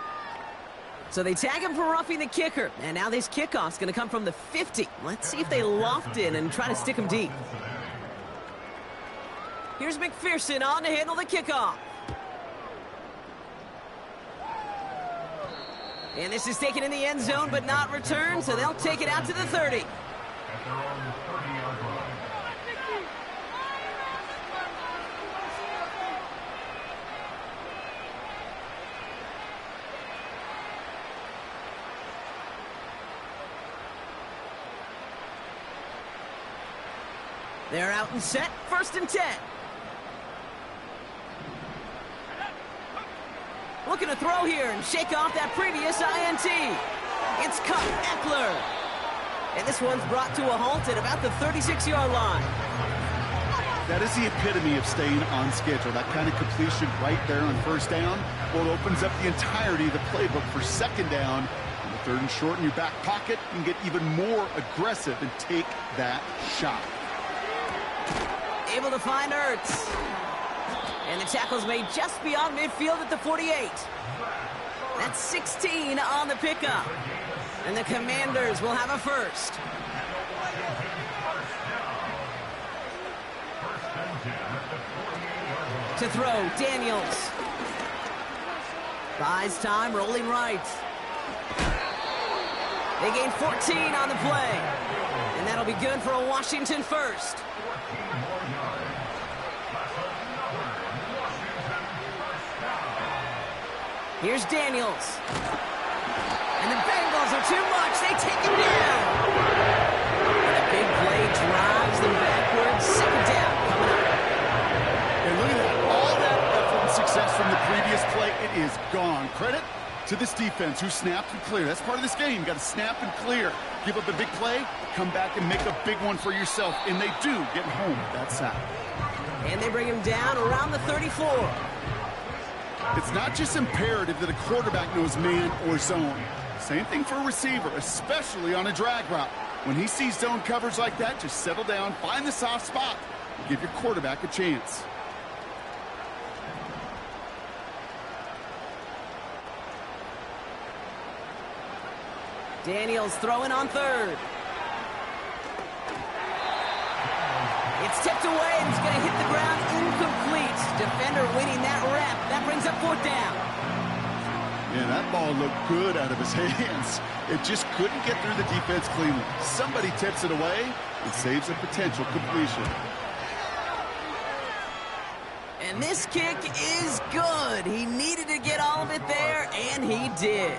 So they tag him for roughing the kicker. And now this kickoff's going to come from the 50. Let's see if they loft in and try to stick him deep. Here's McPherson on to handle the kickoff. And this is taken in the end zone, but not returned, so they'll take it out to the 30. They're out and set, first and 10. Looking to throw here and shake off that previous INT. It's cut, Eckler. And this one's brought to a halt at about the 36-yard line. That is the epitome of staying on schedule. That kind of completion right there on first down. Well, it opens up the entirety of the playbook for second down. On the third and short in your back pocket, you can get even more aggressive and take that shot. Able to find Ertz. And the tackle's made just beyond midfield at the 48. That's 16 on the pickup. And the Commanders will have a first. To throw, Daniels. Buys time, rolling right. They gain 14 on the play. And that'll be good for a Washington first. Here's Daniels. And the Bengals are too much. They take him down. And a big play drives them backwards. Second down coming up. And look at that. All that effort and success from the previous play, it is gone. Credit to this defense who snapped and cleared. That's part of this game. You got to snap and clear. Give up a big play, come back and make a big one for yourself. And they do get home with that sack. And they bring him down around the 34. It's not just imperative that a quarterback knows man or zone. Same thing for a receiver, especially on a drag route. When he sees zone coverage like that, just settle down, find the soft spot, and give your quarterback a chance. Daniels throwing on third. It's tipped away and it's going to hit the ground incomplete. Defender winning that rep. That brings up fourth down. Yeah, that ball looked good out of his hands. It just couldn't get through the defense cleanly. Somebody tips it away and saves a potential completion. And this kick is good. He needed to get all of it there, and he did.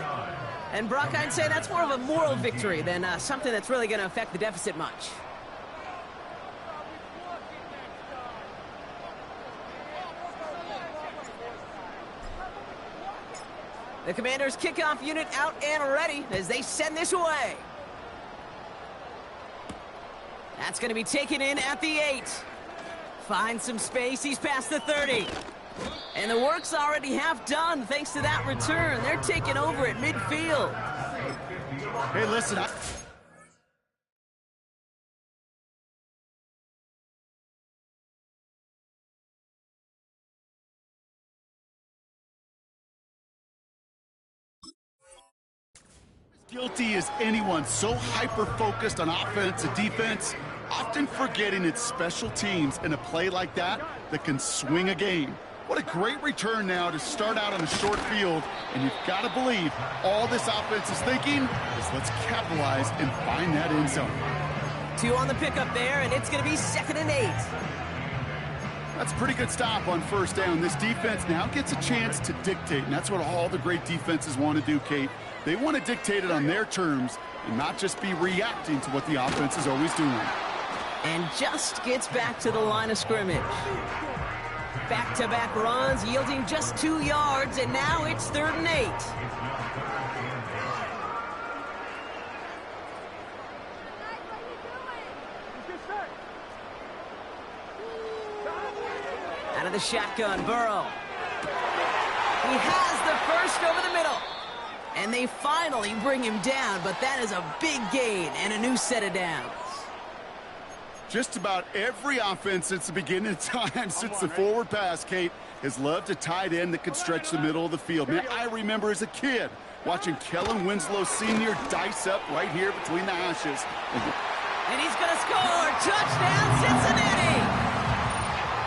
And Brock, I'd say that's more of a moral victory than something that's really going to affect the deficit much. The Commanders' kickoff unit out and ready as they send this away. That's going to be taken in at the 8. Finds some space. He's past the 30. And the work's already half done thanks to that return. They're taking over at midfield. Hey, listen, Guilty as anyone, so hyper-focused on offense and defense, often forgetting it's special teams in a play like that can swing a game. What a great return now to start out on a short field, and you've got to believe all this offense is thinking is let's capitalize and find that end zone. 2 on the pickup there, and it's going to be 2nd and 8. That's a pretty good stop on first down. This defense now gets a chance to dictate, and that's what all the great defenses want to do, Kate. They want to dictate it on their terms and not just be reacting to what the offense is always doing. And just gets back to the line of scrimmage. Back-to-back runs, yielding just 2 yards, and now it's 3rd and 8. Out of the shotgun, Burrow. He has the first over the middle. And they finally bring him down, but that is a big gain and a new set of downs. Just about every offense since the beginning of time, since the forward pass, Kate, has loved a tight end that could stretch the middle of the field. Man, I remember as a kid watching Kellen Winslow Sr. dice up right here between the hashes. And he's going to score! Touchdown, Cincinnati!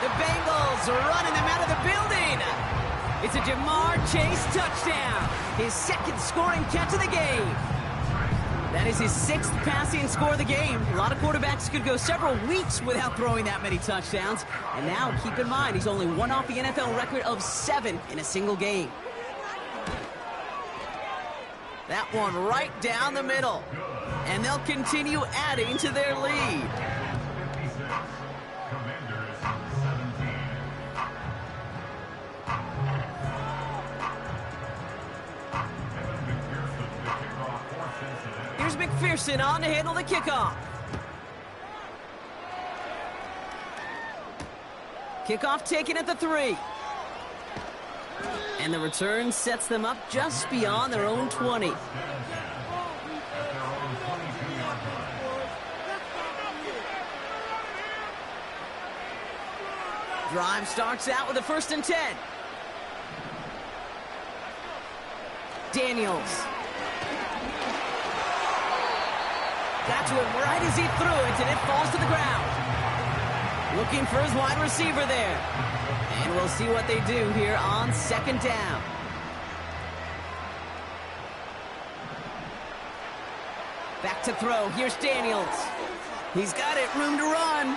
The Bengals running them out of the building. It's a Jamar Chase touchdown. His 2nd scoring catch of the game. That is his 6th passing score of the game. A lot of quarterbacks could go several weeks without throwing that many touchdowns. And now, keep in mind, he's only 1 off the NFL record of 7 in a single game. That one right down the middle. And they'll continue adding to their lead. Here's McPherson on to handle the kickoff. Kickoff taken at the 3. And the return sets them up just beyond their own 20. Drive starts out with a 1st and 10. Daniels. Got to him right as he threw it, and it falls to the ground. Looking for his wide receiver there. And we'll see what they do here on 2nd down. Back to throw. Here's Daniels. He's got it. Room to run.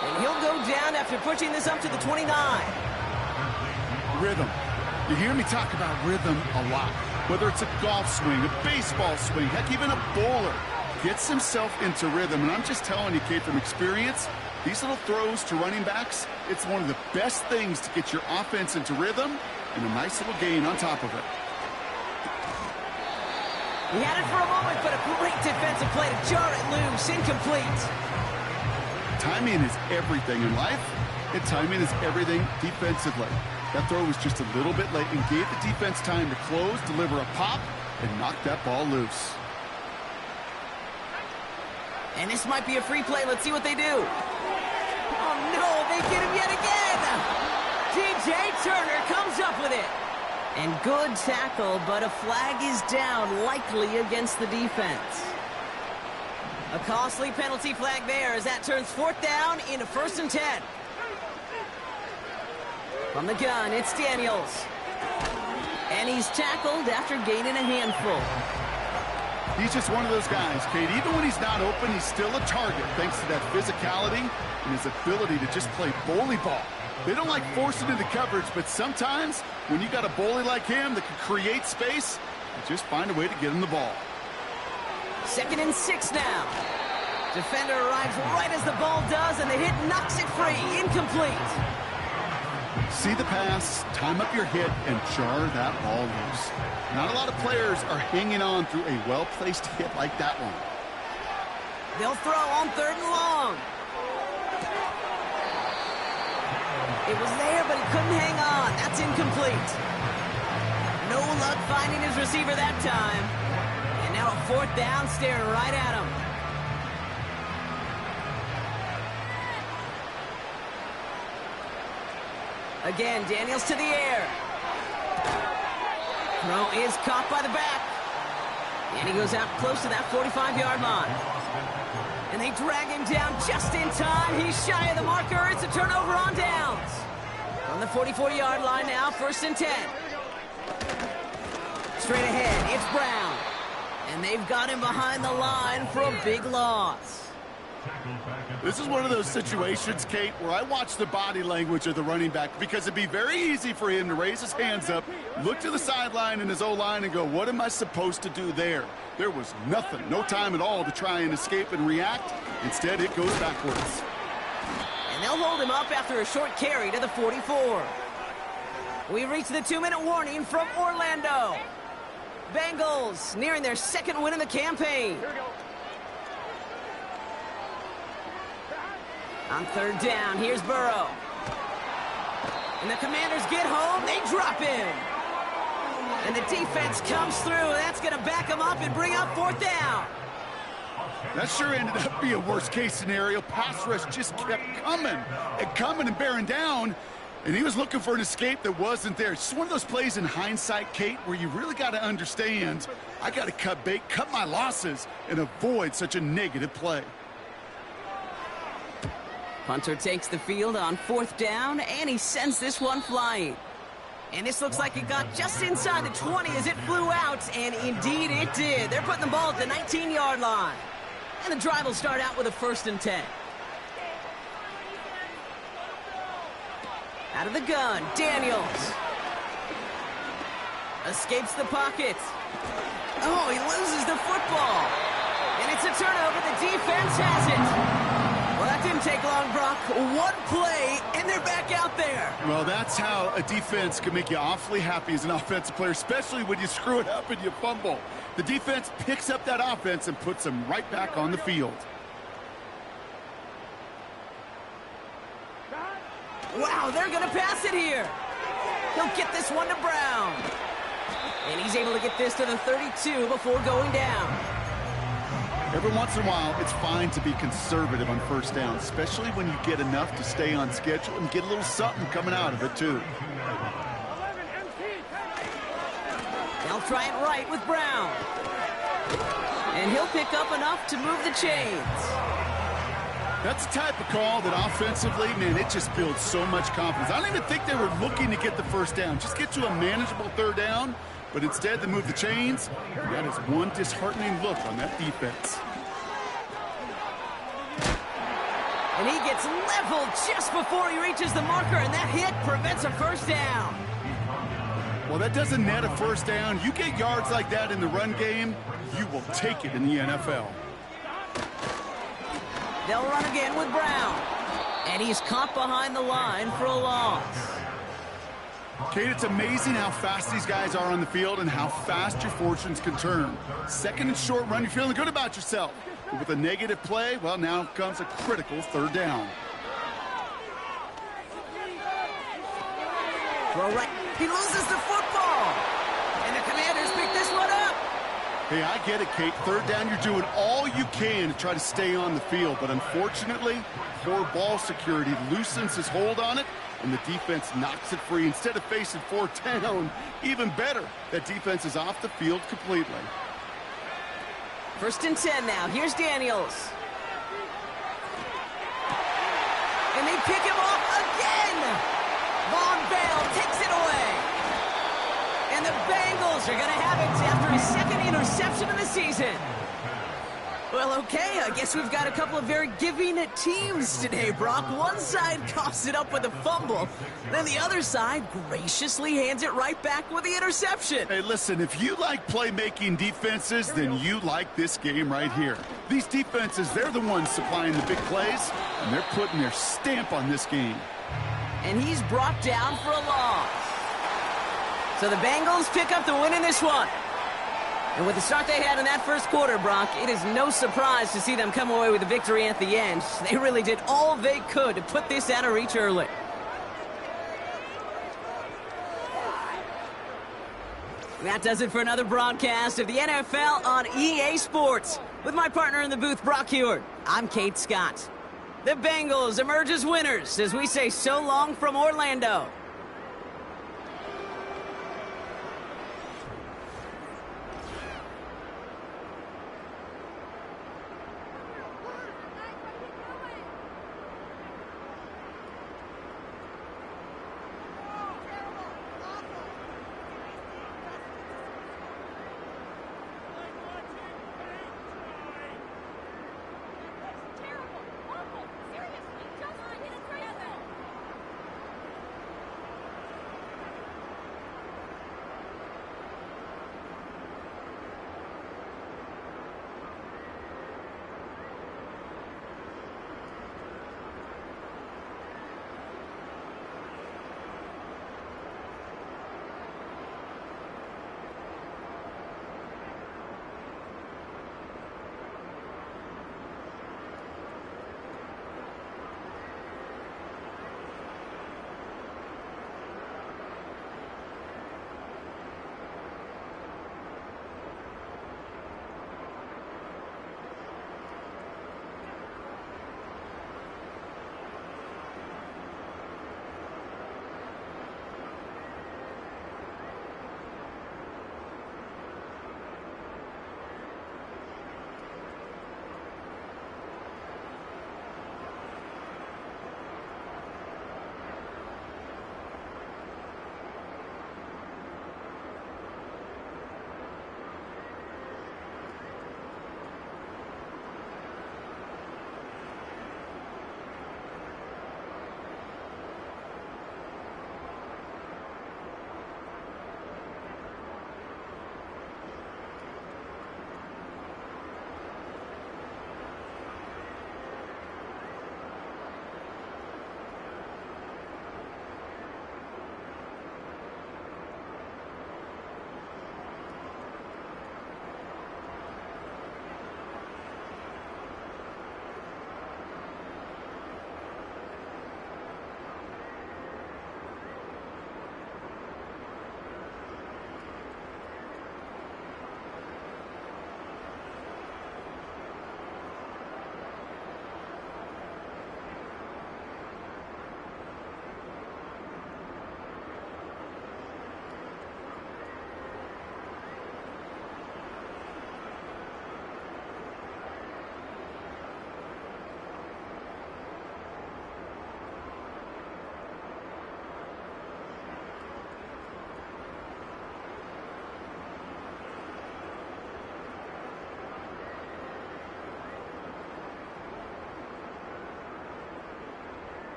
And he'll go down after pushing this up to the 29. Rhythm. You hear me talk about rhythm a lot. Whether it's a golf swing, a baseball swing, heck, even a bowler gets himself into rhythm. And I'm just telling you, Kate, from experience, these little throws to running backs, it's one of the best things to get your offense into rhythm and a nice little gain on top of it. He had it for a moment, but a great defensive play to jar it loose, incomplete. Timing is everything in life, and timing is everything defensively. That throw was just a little bit late and gave the defense time to close, deliver a pop, and knock that ball loose. And this might be a free play. Let's see what they do. Oh, no, they get him yet again. DJ Turner comes up with it. And good tackle, but a flag is down, likely against the defense. A costly penalty flag there as that turns 4th down into 1st and 10. From the gun, it's Daniels. And he's tackled after gaining a handful. He's just one of those guys, Kate. Even when he's not open, he's still a target thanks to that physicality and his ability to just play bully ball. They don't like forcing into coverage, but sometimes when you got a bully like him that can create space, you just find a way to get him the ball. 2nd and 6 now. Defender arrives right as the ball does, and the hit knocks it free. Incomplete. See the pass, time up your hit, and jar that ball loose. Not a lot of players are hanging on through a well-placed hit like that one. They'll throw on 3rd and long. It was there, but he couldn't hang on. That's incomplete. No luck finding his receiver that time. And now a 4th down, staring right at him. Again, Daniels to the air. Throw is caught by the back. And he goes out close to that 45-yard line. And they drag him down just in time. He's shy of the marker. It's a turnover on downs. On the 44-yard line now, 1st and 10. Straight ahead, it's Brown. And they've got him behind the line for a big loss. This is one of those situations, Kate, where I watch the body language of the running back because it'd be very easy for him to raise his hands up, look to the sideline in his O-line and go, what am I supposed to do there? There was nothing, no time at all to try and escape and react. Instead, it goes backwards. And they'll hold him up after a short carry to the 44. We reach the 2-minute warning from Orlando. Bengals nearing their 2nd win in the campaign. On 3rd down, here's Burrow. And the Commanders get home, they drop him. And the defense comes through, that's going to back them up and bring up 4th down. That sure ended up being a worst-case scenario. Pass rush just kept coming and bearing down. And he was looking for an escape that wasn't there. It's just one of those plays in hindsight, Kate, where you really got to understand, I got to cut bait, cut my losses, and avoid such a negative play. Punter takes the field on 4th down, and he sends this one flying. And this looks like it got just inside the 20 as it flew out, and indeed it did. They're putting the ball at the 19-yard line. And the drive will start out with a 1st and 10. Out of the gun, Daniels. Escapes the pocket. Oh, he loses the football. And it's a turnover. The defense has it. Well, that didn't take long, Brock. One play, and they're back out there. Well, that's how a defense can make you awfully happy as an offensive player, especially when you screw it up and you fumble. The defense picks up that offense and puts them right back on the field. Wow, they're going to pass it here. He'll get this one to Brown. And he's able to get this to the 32 before going down. Every once in a while, it's fine to be conservative on 1st down, especially when you get enough to stay on schedule and get a little something coming out of it, too. They'll try it right with Brown. And he'll pick up enough to move the chains. That's the type of call that offensively, man, it just builds so much confidence. I don't even think they were looking to get the 1st down. Just get to a manageable 3rd down. But instead, they move the chains. And that is one disheartening look on that defense. And he gets leveled just before he reaches the marker, and that hit prevents a 1st down. Well, that doesn't net a 1st down. You get yards like that in the run game, you will take it in the NFL. They'll run again with Brown. And he's caught behind the line for a loss. Kate, it's amazing how fast these guys are on the field and how fast your fortunes can turn. 2nd and short run, you're feeling good about yourself. But with a negative play, well, now comes a critical 3rd down. Throw right. He loses the football. And the Commanders pick this one up. Hey, I get it, Kate. 3rd down, you're doing all you can to try to stay on the field. But unfortunately, poor ball security loosens his hold on it, and the defense knocks it free. Instead of facing 4th down, even better, that defense is off the field completely. 1st and 10 now. Here's Daniels. And they pick him off again. Von Bell takes it away. And the Bengals are going to have it after his 2nd interception of the season. Well, okay, I guess we've got a couple of very giving teams today, Brock. One side coughs it up with a fumble, then the other side graciously hands it right back with the interception. Hey, listen, if you like playmaking defenses, then you like this game right here. These defenses, they're the ones supplying the big plays, and they're putting their stamp on this game. And he's brought down for a loss. So the Bengals pick up the win in this one. And with the start they had in that 1st quarter, Brock, it is no surprise to see them come away with a victory at the end. They really did all they could to put this out of reach early. And that does it for another broadcast of the NFL on EA Sports. With my partner in the booth, Brock Heward, I'm Kate Scott. The Bengals emerge as winners as we say so long from Orlando.